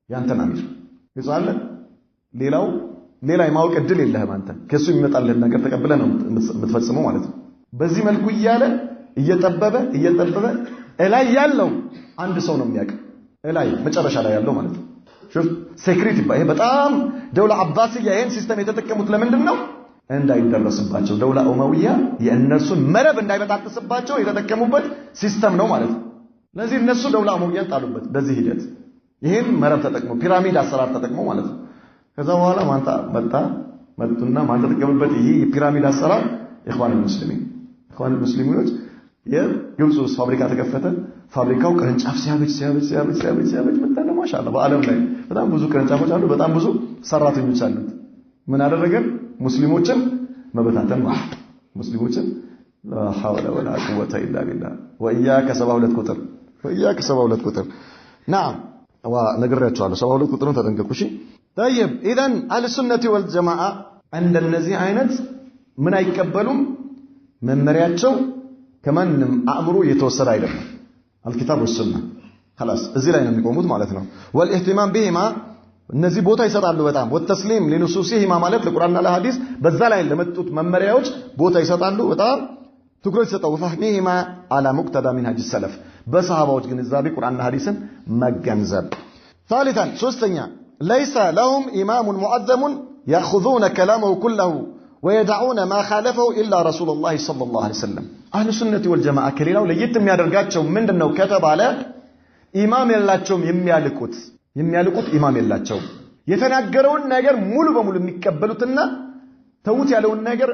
ያንተን አሚር ይዟል። ሌላ የማወቅ እድል የለህም። አንተ ከሱ የሚመጣልህን ነገር ተቀብለህ ነው የምትፈጽመው ማለት ነው። በዚህ መልኩ እያለ እየጠበበ እላይ ያለው አንድ ሰው ነው የሚያውቀው። እላይ መጨረሻ ላይ ያለው ማለት ነው። ሹፍ ሴክሬት ይሄ በጣም ደውላ አባሲያ ይሄን ሲስተም የተጠቀሙት ለምንድን ነው? እንዳይደረስባቸው ደውላ ኡመውያ የእነሱን መረብ እንዳይበጣጥስባቸው የተጠቀሙበት ሲስተም ነው ማለት ነው። ለዚህ እነሱ ደውላ ኡመውያን ጣሉበት በዚህ ሂደት ይሄን መረብ ተጠቅሞ ፒራሚድ አሰራር ተጠቅሞ ማለት ነው። ከዛ በኋላ መጡና ማን ተጠቀመበት? ይሄ የፒራሚድ አሰራር ኢኽዋን ሙስሊሞች የግብጽ ውስጥ ፋብሪካ ተከፈተ። ፋብሪካው ቅርንጫፍ ሲያበጅ መጣለ። ማሻአላህ በአለም ላይ በጣም ብዙ ቅርንጫፎች አሉ፣ በጣም ብዙ ሰራተኞች አሉት። ምን አደረገን? ሙስሊሞችን መበታተን ማለት ሙስሊሞችን ላ ሐውለ ወላ ቁወተ ኢላ ቢላህ ወኢያከ 72 ቁጥር نعم ونقرأتشዋለሁ 72 ቁጥሩን ተጠንቀቁ እሺ طيب اذا اهل السنه والجماعه عند እነዚህ አይነት ምን አይቀበሉም መመሪያቸው ከማንም አእምሮ የተወሰደ አይደለም الكتاب والسنه خلاص እዚህ ላይ ነው የሚቆሙት ማለት ነው والاهتمام بهما እነዚህ ቦታ ይሰጣሉ በጣም ወተስሊም ለኑሱሲሂማ ማለት ለቁርአንና ለሐዲስ በዛ ላይ ለመጡት መመሪያዎች ቦታ ይሰጣሉ በጣም ትኩረት ይሰጣሉ فهمهما على مقتضى منهج السلف በሰሃባዎች ግንዛቤ ቁርአንና ሐዲስን መገንዘብ ثالثا ሶስተኛ ليس لهم امام معظم ياخذون كلامه كله ويدعون ما خالفه الا رسول الله صلى الله عليه وسلم اهل السنه والجماعه ከሌላው ለየት የሚያደርጋቸው ምንድነው ከተባለ ኢማም የላቸውም የሚያልቁት ኢማም የላቸው የተናገረውን ነገር ሙሉ በሙሉ የሚቀበሉትና ተውት ያለውን ነገር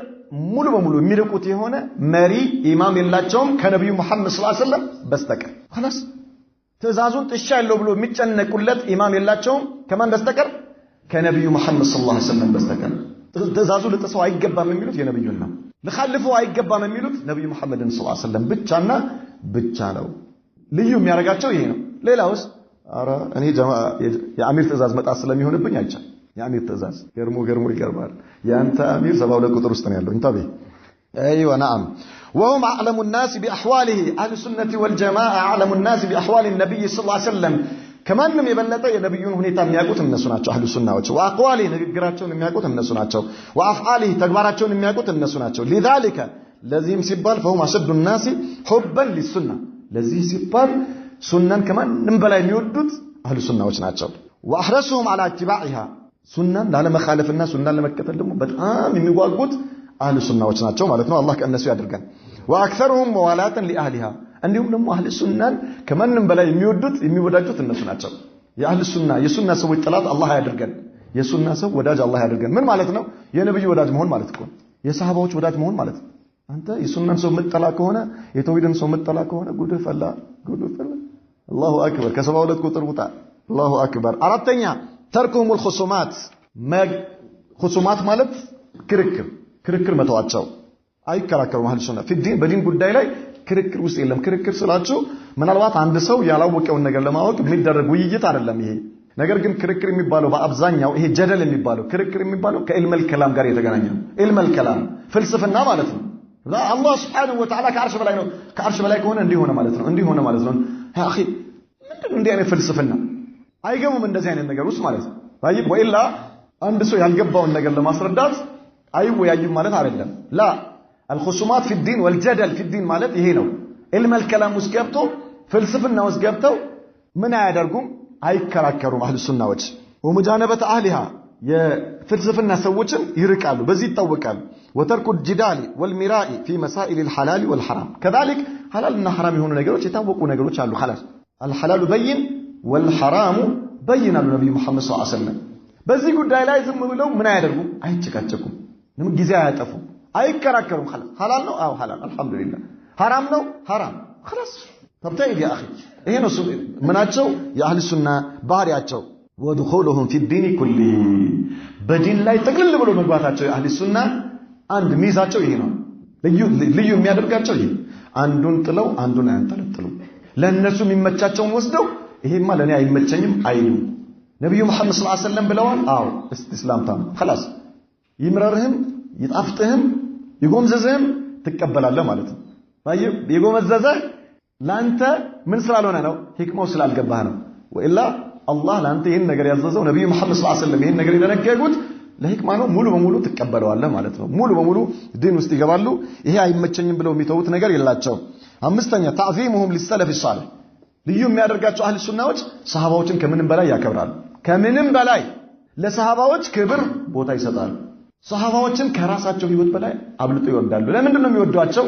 ሙሉ በሙሉ የሚርቁት የሆነ መሪ ኢማም የላቸውም ከነብዩ መሐመድ ሰለላሁ ዐለይሂ ወሰለም በስተቀር خلاص ትእዛዙን ጥሻለሁ ብሎ የሚጨነቁለት ኢማም የላቸውም ከማን በስተቀር ከነብዩ መሐመድ ሰለላሁ ዐለይሂ ወሰለም በስተቀር ትእዛዙ ለጥሰው አይገባም የሚሉት የነብዩን ነው ለኻልፉ አይገባም የሚሉት ነብዩ መሐመድን ሰለላሁ ዐለይሂ ወሰለም ብቻ ነው ልዩ የሚያረጋቸው ይሄ ነው ሌላውስ አረ እኔ የአሚር ትእዛዝ መጣስ ስለሚሆንብኝ አይቻል የአሚር ትእዛዝ ገርሞ ይገርማል ያንተ አሚር 72 ቁጥር ውስጥ ነው ያለው እንታቤ ايوه نعم وهم اعلم الناس باحواله اهل السنه والجماعه اعلم الناس باحوال النبي صلى الله عليه وسلم ከማንም የበለጠ የነብዩን ሁኔታ የሚያውቁት እነሱ ናቸው አህሉ ሱናዎች ወአቅዋሊ ንግግራቸውን የሚያውቁት እነሱ ናቸው ወአፍዓሊ ተግባራቸውን የሚያውቁት እነሱ ናቸው لذلك ለዚህም ሲባል فهم اشد الناس حبا للسنه ለዚህ ሲባል ሱናን ከማንም በላይ የሚወዱት አህሉ ሱናዎች ናቸው واحرصهم على اتباعها ሱናን ላለመخالፍና ሱናን ለመከተል ደግሞ በጣም የሚጓጉት አህሉ ሱናዎች ናቸው ማለት ነው አላህ ከነሱ ያድርገን واكثرهم موالاه لاهلها እንዲሁም ደግሞ አህሉ ሱናን ከማንም በላይ የሚወዳጁት እነሱ ናቸው የአህሉ ሱና የሱና ሰዎች ጥላት አላህ ያድርገን የሱና ሰው ወዳጅ አላህ ያድርገን ምን ማለት ነው የነብዩ ወዳጅ መሆን ማለት እኮ የሰሃባዎች ወዳጅ መሆን ማለት አንተ የሱናን ሰው መጠላ ከሆነ የተውሂድን ሰው መጠላ ከሆነ ጉድ ፈላ አላሁ አክበር ከ72 ቁጥር ውጣ አላሁ አክበር አራተኛ ተርኩሁም الخصومات ማለት ክርክር መተዋቸው አይከራከሩም አህሉ ሱና ፍዲን በዲን ጉዳይ ላይ ክርክር ውስጥ የለም ክርክር ስላችሁ ምናልባት አንድ ሰው ያላወቀውን ነገር ለማወቅ የሚደረግ ውይይት አይደለም ይሄ ነገር ግን ክርክር የሚባለው በአብዛኛው ይሄ ጀደል የሚባለው ክርክር የሚባለው ከዕልመል ከላም ጋር የተገናኘ ነው። ዕልመል ከላም ፍልስፍና ማለት ነው። አላህ Subhanahu Wa Ta'ala ከአርሽ በላይ ነው። ከአርሽ በላይ ከሆነ እንዲሆነ ማለት ነው። እንዲሆነ ማለት ነው። ያ اخي ምንድነው እንዲህ አይነት ፍልስፍና? አይገቡም እንደዚህ አይነት ነገር ውስጥ ማለት ነው። طيب ወይላ አንድ ሰው ያልገባውን ነገር ለማስረዳት አይወያይም ማለት አይደለም። ላ الخصومات في الدين والجدل في الدين ማለት ይሄ ነው። ዕልመል ከላም ውስጥ ገብተው ፍልስፍና ውስጥ ገብተው ምን አያደርጉም? አይከራከሩም። አህሉ ሱናዎች ወሙጃነበተ አህሊሃ የፍልስፍና ሰዎችን ይርቃሉ። በዚህ ይታወቃሉ። ወተርኩ الجدال والمراء في مسائل الحلال والحرام كذلك حلالና حرام የሆኑ ነገሮች የታወቁ ነገሮች አሉ። خلاص الحلال بين والحرام بين አሉ ነብዩ መሐመድ ሰለላሁ ዐለይሂ ወሰለም። በዚህ ጉዳይ ላይ ዝም ብለው ምን አያደርጉም? አይጨቃጨቁም። ምንም ጊዜ አያጠፉም። አይከራከሩም። خلاص حلال ነው አው حلال الحمدلله حرام ነው حرام خلاص ተብተይ ያ اخي ይሄ ነው ምናቸው የአህሉ ሱና ባህሪያቸው። ወድኹሉሁም في الدين كله በዲን ላይ ተግልል ብሎ መግባታቸው የአህሉ ሱና አንድ ሚዛቸው ይሄ ነው። ልዩ የሚያደርጋቸው ይሄ አንዱን ጥለው አንዱን አያንጠለጥሉ። ለነሱ የሚመቻቸውን ወስደው ይሄማ ለኔ አይመቸኝም አይሉ። ነብዩ መሐመድ ሰለላሁ ዐለይሂ ወሰለም ብለዋል። አዎ እስላም ታም خلاص ይምረርህም ይጣፍጥህም ይጎምዘዝህም ትቀበላለህ ማለት ነው። ይጎመዘዘህ ላንተ ምን ስላልሆነ ነው? ህክማው ስላልገባህ ነው። ወኢላ አላህ ላንተ ይሄን ነገር ያዘዘው ነብዩ መሐመድ ሰለላሁ ዐለይሂ ወሰለም ይሄን ነገር የደነገጉት ለህክማ ነው። ሙሉ በሙሉ ትቀበለዋለህ ማለት ነው። ሙሉ በሙሉ ዲን ውስጥ ይገባሉ። ይሄ አይመቸኝም ብለው የሚተውት ነገር የላቸው። አምስተኛ ተዕዚሙሁም ሊሰለፍ ሷሊህ ልዩ የሚያደርጋቸው አህሉ ሱናዎች ሰሃባዎችን ከምንም በላይ ያከብራሉ። ከምንም በላይ ለሰሃባዎች ክብር ቦታ ይሰጣሉ። ሰሃባዎችን ከራሳቸው ህይወት በላይ አብልጦ ይወዳሉ። ለምንድን ነው የሚወዷቸው?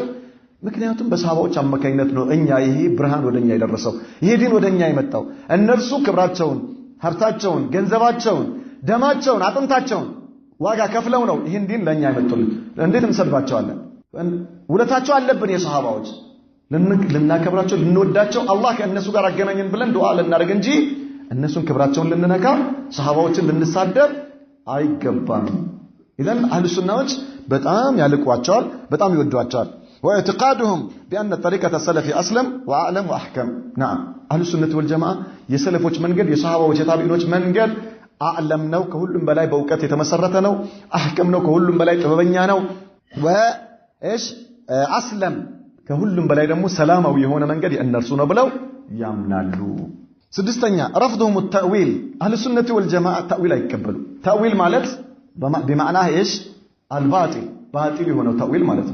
ምክንያቱም በሰሃባዎች አማካኝነት ነው እኛ ይሄ ብርሃን ወደኛ የደረሰው ይሄ ዲን ወደኛ የመጣው። እነርሱ ክብራቸውን፣ ሀብታቸውን፣ ገንዘባቸውን፣ ደማቸውን፣ አጥንታቸውን ዋጋ ከፍለው ነው ይሄን ዲን ለኛ ያመጡልን። እንዴት እንሰድባቸዋለን? ውለታቸው አለብን። የሰሃባዎች ልናከብራቸው ልንወዳቸው አላህ ከእነሱ ጋር አገናኘን ብለን ዱዓ ልናደርግ እንጂ እነሱን ክብራቸውን ልንነካ ሰሃባዎችን ልንሳደብ አይገባም። ኢዘን አህሉ ሱናዎች በጣም ያልቋቸዋል፣ በጣም ይወዷቸዋል። واعتقادهم بأن طريقة السلف أسلم وأعلم وأحكم. نعم أهل السنة والجماعة يسلفوش منقل يصحابة ويتابعينوش منقل أعلم نو كهلم بلاي بوكات يتمسرت نو أحكم نو كهلم بلاي تببنيا نو وإيش أسلم كهلم بلاي دمو سلامة ويهون منقل يأنرسون بلو يمنالو. سدستنيا رفضهم التأويل. أهل السنة والجماعة تأويل يكبلوا. تأويل مالت بمعناه إيش الباطل باطل يهونه تأويل مالت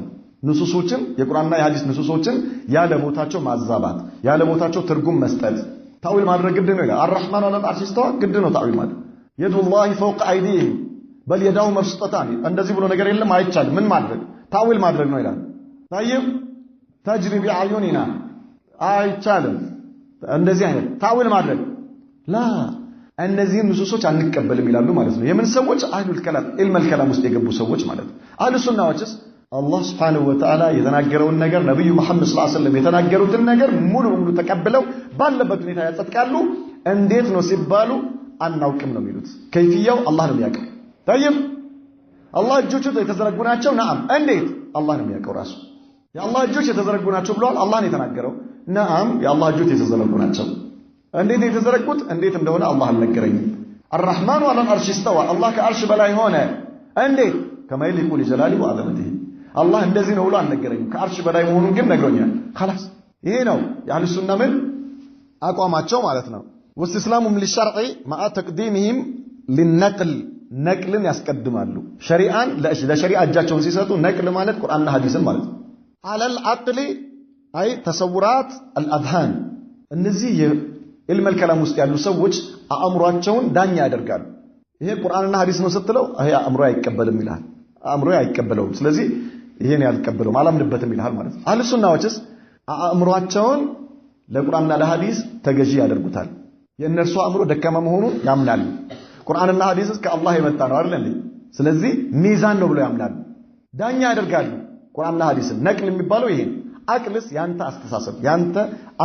ንሱሶችን የቁርአንና የሐዲስ ንሱሶችን ያለ ሞታቸው ማዛባት ያለ ሞታቸው ትርጉም መስጠት ታዊል ማድረግ ግድ ነው ይላል። አርህማኑ ዐለል አርሽ ኢስተዋ ግድ ነው ታዊል ማድረግ። የዱላሂ ፈውቀ አይዲሂም በል የዳው መብሱጠታን እንደዚህ ብሎ ነገር የለም አይቻልም። ምን ማድረግ ታዊል ማድረግ ነው ይላል። طيب ተጅሪ ቢአዩኒና አይቻልም። እንደዚህ አይነት ታዊል ማድረግ ላ እነዚህን ንሱሶች አንቀበልም ይላሉ ማለት ነው። የምን ሰዎች አህሉል ከላም ኢልመል ከላም ውስጥ የገቡ ሰዎች ማለት ነው። አህሉ ሱናዎችስ አላህ Subhanahu Wa Ta'ala የተናገረውን ነገር ነብዩ መሐመድ ሰለላሁ ዐለይሂ ወሰለም የተናገሩትን ነገር ሙሉ በሙሉ ተቀብለው ባለበት ሁኔታ ያጸድቃሉ። እንዴት ነው ሲባሉ አናውቅም ነው የሚሉት። ከይፍያው አላህ ነው የሚያውቀው። طيب አላህ እጆቹ የተዘረጉ ናቸው። ነዓም እንዴት አላህ ነው የሚያውቀው ራሱ። የአላህ እጆች የተዘረጉ ናቸው ብሏል። አላህ ነው የተናገረው። ነዓም የአላህ እጆች የተዘረጉ ናቸው። እንዴት ነው የተዘረጉት? እንዴት እንደሆነ አላህ አልነገረኝም። አርህማኑ ዐለል አርሽ ኢስተዋ አላህ ከአርሽ በላይ ሆነ። እንዴት? ከማ ይሊቁ ሊጀላሊ ወዐዘመቲሂ አላህ እንደዚህ ነው ብሎ አልነገረኝም። ከአርሽ በላይ መሆኑን ግን ነግሮኛል። خلاص ይሄ ነው የአህሉ ሱና ምን አቋማቸው ማለት ነው። ወስስላሙም ሊሸርዒ ማአ ተቅዲምህም ሊነቅል ነቅልን ያስቀድማሉ። ሸሪዓን ለሸሪዓ እጃቸውን ሲሰጡ ነቅል ማለት ቁርአንና ሐዲስን ማለት ነው። አለል አቅሊ አይ ተሰውራት አልአዝሃን እነዚህ የዕልመል ከላም ውስጥ ያሉ ሰዎች አእምሯቸውን ዳኛ ያደርጋሉ። ይሄ ቁርአንና ሐዲስ ነው ስትለው ይሄ አእምሮ አይቀበልም ይላል። አእምሮ አይቀበለውም። ስለዚህ ይሄን ያልቀበለው አላምንበትም ይላል ማለት ነው። አህሉ ሱናዎችስ አእምሮአቸውን ለቁርአንና ለሐዲስ ተገዢ ያደርጉታል። የእነርሱ አእምሮ ደካማ መሆኑን ያምናሉ። ቁርአንና ሐዲስስ ከአላህ የመጣ ነው አይደል እንዴ? ስለዚህ ሚዛን ነው ብሎ ያምናሉ። ዳኛ ያደርጋሉ ቁርአንና ሐዲስን። ነቅል የሚባለው ይሄ ነው። አቅልስ ያንተ አስተሳሰብ ያንተ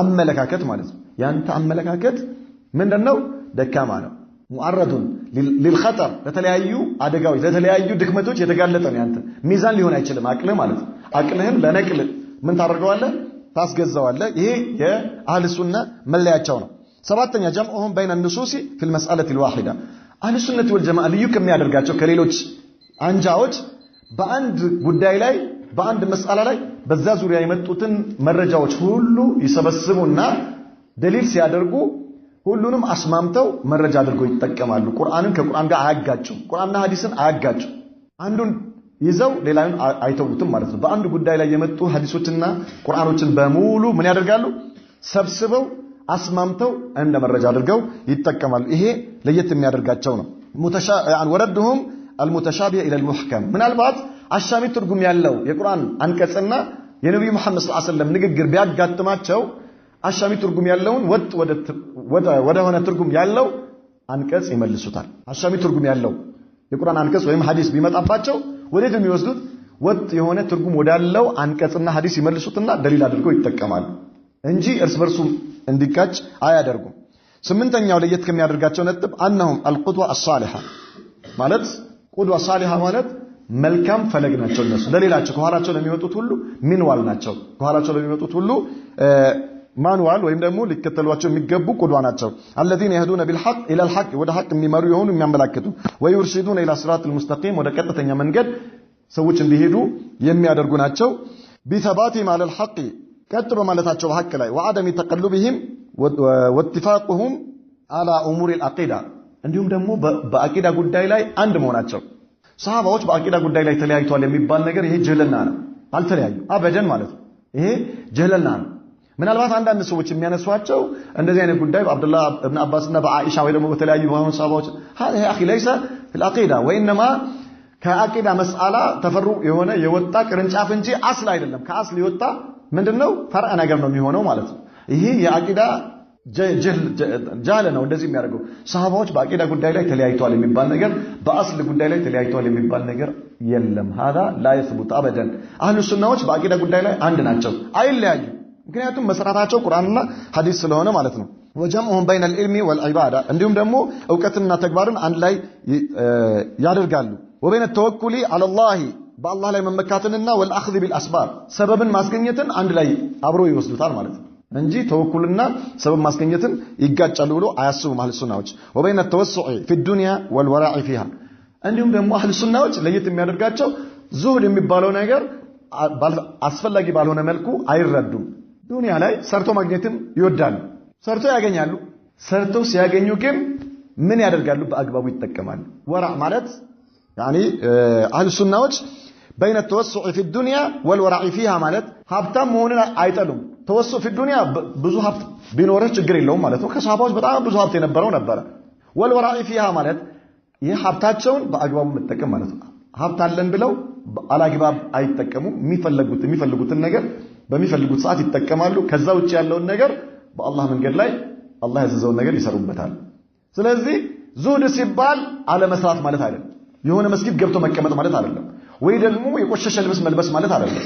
አመለካከት ማለት ነው። ያንተ አመለካከት ምንድነው? ደካማ ነው። ሙዓረዱን ሊልኸጠር ለተለያዩ አደጋዎች ለተለያዩ ድክመቶች የተጋለጠ ነው። ያንተ ሚዛን ሊሆን አይችልም አቅልህ ማለት ነው። አቅልህን ለነቅል ምን ታደርገዋለህ? ታስገዛዋለህ። ይሄ የአህሉ ሱና መለያቸው ነው። ሰባተኛ ጀምዑሁም በይነ النصوص في المسألة الواحدة አህሉ ሱነቲ ወልጀማዓ ልዩ ከሚያደርጋቸው ከሌሎች አንጃዎች በአንድ ጉዳይ ላይ በአንድ መስአላ ላይ በዛ ዙሪያ የመጡትን መረጃዎች ሁሉ ይሰበስቡና ደሊል ሲያደርጉ ሁሉንም አስማምተው መረጃ አድርገው ይጠቀማሉ። ቁርአንን ከቁርአን ጋር አያጋጩ፣ ቁርአንና ሐዲስን አያጋጩ። አንዱን ይዘው ሌላውን አይተውትም ማለት ነው። በአንድ ጉዳይ ላይ የመጡ ሐዲሶችና ቁርአኖችን በሙሉ ምን ያደርጋሉ? ሰብስበው አስማምተው እንደ መረጃ አድርገው ይጠቀማሉ። ይሄ ለየት የሚያደርጋቸው ነው። ወረድሁም المتشابه الى المحكم ምናልባት አሻሚ ትርጉም ያለው የቁርአን አንቀጽና የነብዩ መሐመድ ሰለላሁ ዐለይሂ ወሰለም ንግግር ቢያጋጥማቸው አሻሚ ትርጉም ያለውን ወደ ሆነ ትርጉም ያለው አንቀጽ ይመልሱታል። አሻሚ ትርጉም ያለው የቁርአን አንቀጽ ወይም ሐዲስ ቢመጣባቸው ወዴት የሚወስዱት? ወጥ የሆነ ትርጉም ወዳለው አንቀጽና ሐዲስ ይመልሱትና ደሊል አድርገው ይጠቀማሉ እንጂ እርስ በርሱ እንዲጋጭ አያደርጉም። ስምንተኛው ለየት ከሚያደርጋቸው ነጥብ አንሁም القدوة الصالحة ማለት ቁድዋ ሳሊሃ ማለት መልካም ፈለግ ናቸው። እነሱ ለሌላቸው ከኋላቸው ለሚመጡት ሁሉ ሚንዋል ናቸው። ከኋላቸው ለሚመጡት ሁሉ ማንዋል ወይም ደግሞ ሊከተሏቸው የሚገቡ ቁድዋ ናቸው። الذين يهدون بالحق الى الحق ወደ ሐቅ የሚመሩ የሆኑ የሚያመላክቱ ويرشدون الى صراط المستقيم ወደ ቀጥተኛ መንገድ ሰዎች እንዲሄዱ የሚያደርጉ ናቸው። بثباتهم على الحق ቀጥ በማለታቸው በሐቅ ላይ وعدم تقلبهم واتفاقهم على امور العقيده እንዲሁም ደግሞ በአቂዳ ጉዳይ ላይ አንድ መሆናቸው። ሰሃባዎች በአቂዳ ጉዳይ ላይ ተለያይተዋል የሚባል ነገር ይሄ ጀለና ነው። አልተለያዩ አበደን ማለት ነው። ይሄ ጀለና ነው። ምናልባት አንዳንድ ሰዎች የሚያነሷቸው እንደዚህ አይነት ጉዳይ በአብዱላህ ኢብኑ አባስና በአኢሻ ወይ ደግሞ በተለያዩ በሆኑ ሰሃባዎች هذا يا اخي ليس في العقيده وانما ከአቂዳ መስአላ ተፈሩ የሆነ የወጣ ቅርንጫፍ እንጂ አስል አይደለም። ከአስል የወጣ ምንድነው ፈርዕ ነገር ነው የሚሆነው ማለት ነው። ይሄ የአቂዳ ጃለ ነው እንደዚህ የሚያደርገው። ሰሃባዎች በአቂዳ ጉዳይ ላይ ተለያይተዋል የሚባል ነገር በአስል ጉዳይ ላይ ተለያይተዋል የሚባል ነገር የለም። هذا لا يثبت ابدا አህሉ ሱናዎች በአቂዳ ጉዳይ ላይ አንድ ናቸው፣ አይለያዩ። ምክንያቱም መሰረታቸው ቁርአንና ሐዲስ ስለሆነ ማለት ነው። وجمعهم بين العلم والعباده እንዲሁም ደግሞ ዕውቀትና ተግባርን አንድ ላይ ያደርጋሉ። وبين التوكل على الله በአላህ ላይ መመካተንና والأخذ بالأسباب ሰበብን ማስገኘትን አንድ ላይ አብሮ ይወስዱታል ማለት ነው እንጂ ተወኩልና ሰበብ ማስገኘትን ይጋጫሉ ብሎ አያስቡም አህሉ ሱናዎች። وبين التوسع في الدنيا والورع فيها እንዲሁም ደግሞ አህሉ ሱናዎች ለየት የሚያደርጋቸው ዙህድ የሚባለው ነገር አስፈላጊ ባልሆነ መልኩ አይረዱም። ዱንያ ላይ ሰርቶ ማግኘትን ይወዳሉ፣ ሰርቶ ያገኛሉ። ሰርተው ሲያገኙ ግን ምን ያደርጋሉ? በአግባቡ ይጠቀማሉ። ወራዕ ማለት يعني አህሉ ሱናዎች بين التوسع في الدنيا والورع فيها ማለት ሀብታም መሆንን አይጠሉም። ተወሱ في الدنيا ብዙ ሀብት ቢኖርህ ችግር የለውም ማለት ነው። ከሰሃባዎች በጣም ብዙ ሀብት የነበረው ነበር። والورع فيها ማለት ይህ ሀብታቸውን በአግባቡ መጠቀም ማለት ነው። ሀብት አለን ብለው አላግባብ አይጠቀሙም። የሚፈልጉትን ነገር በሚፈልጉት ሰዓት ይጠቀማሉ። ከዛ ውጭ ያለውን ነገር በአላህ መንገድ ላይ አላህ ያዘዘውን ነገር ይሰሩበታል። ስለዚህ ዙህድ ሲባል አለ መስራት ማለት አይደለም። የሆነ መስጊድ ገብቶ መቀመጥ ማለት አይደለም። ወይ ደግሞ የቆሸሸ ልብስ መልበስ ማለት አይደለም።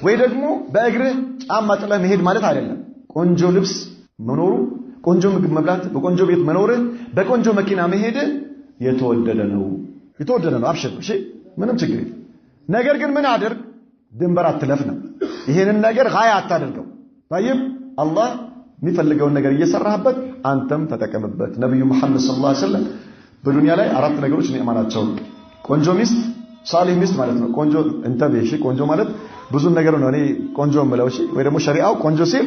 ወይ ደግሞ በእግርህ ጫማ ጥለህ መሄድ ማለት አይደለም። ቆንጆ ልብስ መኖሩ፣ ቆንጆ ምግብ መብላት፣ በቆንጆ ቤት መኖር፣ በቆንጆ መኪና መሄድ የተወደደ ነው። አብሽር፣ እሺ፣ ምንም ችግር የለም። ነገር ግን ምን አድርግ? ድንበር አትለፍ ነው። ይሄንን ነገር ጋያ አታድርገው። طيب አላህ የሚፈልገውን ነገር እየሰራህበት አንተም ተጠቀምበት። ነብዩ መሐመድ ሰለላሁ ዐለይሂ ወሰለም በዱንያ ላይ አራት ነገሮች ኒዕማ ናቸው። ቆንጆ ሚስት፣ ሳሊህ ሚስት ማለት ነው። ቆንጆ እንተበይ፣ እሺ፣ ቆንጆ ማለት ብዙ ነገር ነው። እኔ ቆንጆ የምለው እሺ፣ ወይ ደግሞ ሸሪዓው ቆንጆ ሲል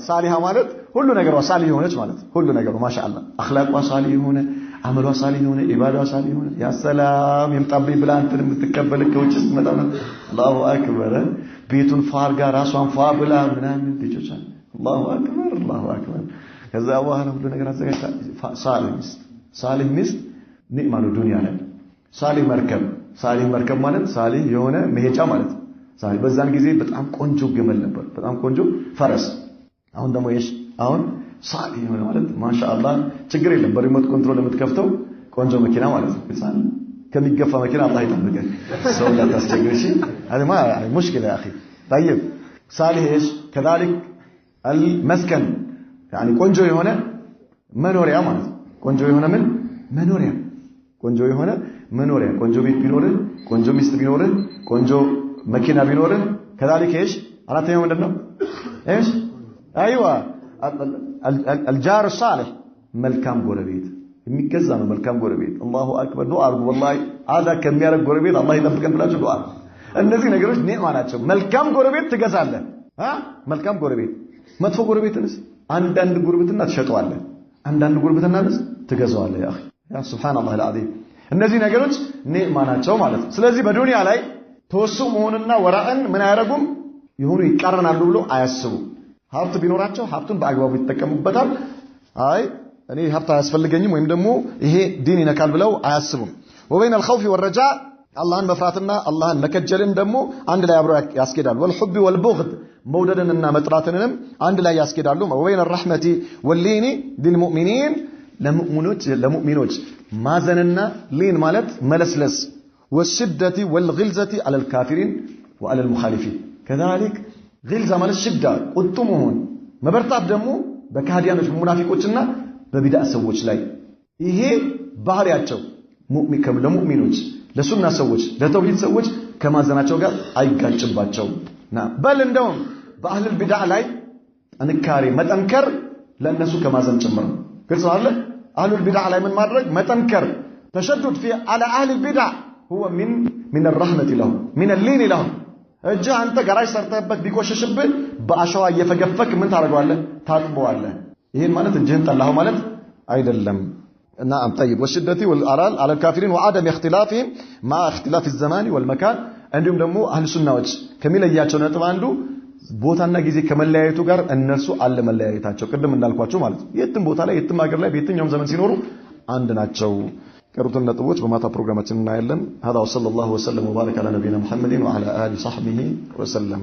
ሳሊሃ ማለት ሁሉ ነገሯ ሳሊህ የሆነች ማለት ሁሉ ነገሩ ማሻአላህ አኽላቋ ሳሊህ የሆነ አመሏ ሳሊህ የሆነ ኢባዳዋ ሳሊህ የሆነ ያ ሰላም የምጣብኝ ብላ አንተን የምትቀበል ከውጭ ስትመጣ አላሁ አክበር ቤቱን ፋርጋ ራሷን ፋ ብላ ምናምን ልጆች አላሁ አክበር ከዛ በኋላ ሁሉ ነገር አዘጋጅታ ሳሊህ ሚስት ኒዕማ ነው ዱንያ ላይ። ሳሊህ መርከብ ማለት ሳሊህ የሆነ መሄጃ ማለት ሳሊህ በዛን ጊዜ በጣም ቆንጆ ግመል ነበር፣ በጣም ቆንጆ ፈረስ። አሁን ደግሞ አሁን ሳሊህ የሆነ ማለት ማሻአላህ ችግር የለም በሪሞት ኮንትሮል የምትከፍተው ቆንጆ መኪና ማለት ነው። ሳሊህ ከሚገፋ መኪና አላህ ይጠብቀን፣ ሰው እንዳታስቸግር። እሺ هذا ما مشكله يا اخي. طيب صالح ايش كذلك المسكن يعني ቆንጆ የሆነ መኖሪያ ማለት ቆንጆ የሆነ ምን መኖሪያ፣ ቆንጆ የሆነ መኖሪያ፣ ቆንጆ ቤት ቢኖርህ፣ ቆንጆ ሚስት ቢኖርህ፣ ቆንጆ መኪና ቢኖርህ ከذلك ايش አራተኛው ምንድነው? ايش ايوه الجار الصالح መልካም ጎረቤት የሚገዛ ነው መልካም ጎረቤት አላሁ አክበር ዱዓ አርጉ ወላሂ አዛ ከሚያረግ ጎረቤት አላህ ይጠብቀን ብላችሁ ዱዓ እነዚህ ነገሮች ኒዕማ ናቸው መልካም ጎረቤት ትገዛለህ መልካም ጎረቤት መጥፎ ጎረቤትንስ አንዳንድ ጎረቤትና ትሸጠዋለህ አንዳንድ ጎረቤትናንስ ትገዛዋለህ ያ ሱብሃንአላህ አልዓዚም እነዚህ ነገሮች ኒዕማ ናቸው ማለት ነው ስለዚህ በዱንያ ላይ ተወሱ መሆንና ወራእን ምን ያረጉም ይሁኑ ይቀርናሉ ብሎ አያስቡ ሀብት ቢኖራቸው ሀብቱን በአግባቡ ይተከሙበታል አይ እኔ ሀብት አያስፈልገኝም ወይም ደግሞ ይሄ ዲን ይነካል ብለው አያስቡም وبين الخوف والرجاء አላህን መፍራትና አላህን መከጀልን ደግሞ አንድ ላይ አብረው ያስኬዳሉ والحب والبغض መውደድንና መጥራትንም አንድ ላይ ያስኬዳሉ وبين الرحمة واللين للمؤمنين ለሙእሚኖች ማዘንና ሊን ማለት መለስለስ والشدة والغلظة على الكافرين وعلى المخالفين كذلك غلظة ማለት ሽዳ ቁጡ መሆን መበርታት ደግሞ በካህዲያኖች ሙናፊቆችና በቢድዓ ሰዎች ላይ ይሄ ባህሪያቸው ለሙእሚኖች ለሱና ሰዎች ለተውሂድ ሰዎች ከማዘናቸው ጋር አይጋጭባቸውና በል እንደውም በአህለል ቢድዓ ላይ አንካሪ መጠንከር ለነሱ ከማዘን ጭምር ግልጽ አለ አህለል ቢድዓ ላይ ምን ማድረግ መጠንከር ተሸዱድ في على اهل البدع هو من الرحمه لهم من اللين لهم እጅ አንተ ጋራጅ ሰርተህበት ቢቆሽሽብህ በአሸዋ እየፈገፈክ ምን ታደርገዋለህ ታጥበዋለህ ይሄን ማለት እጅህን ጠላኸው ማለት አይደለም نعم طيب والشدة والأرال على الكافرين وعدم اختلافهم مع اختلاف الزمان والمكان عندهم ደግሞ አህል ሱናዎች ከሚለያቸው ነጥብ አንዱ ቦታና ጊዜ ከመለያየቱ ጋር እነሱ አለ መለያየታቸው ቅድም እንዳልኳቸው ማለት የትም ቦታ ላይ የትም ሀገር ላይ በየትኛውም ዘመን ሲኖሩ አንድ ናቸው ቀሩትን ነጥቦች በማታ ፕሮግራማችን እናያለን هذا وصلى الله وسلم وبارك على نبينا محمد وعلى آله وصحبه وسلم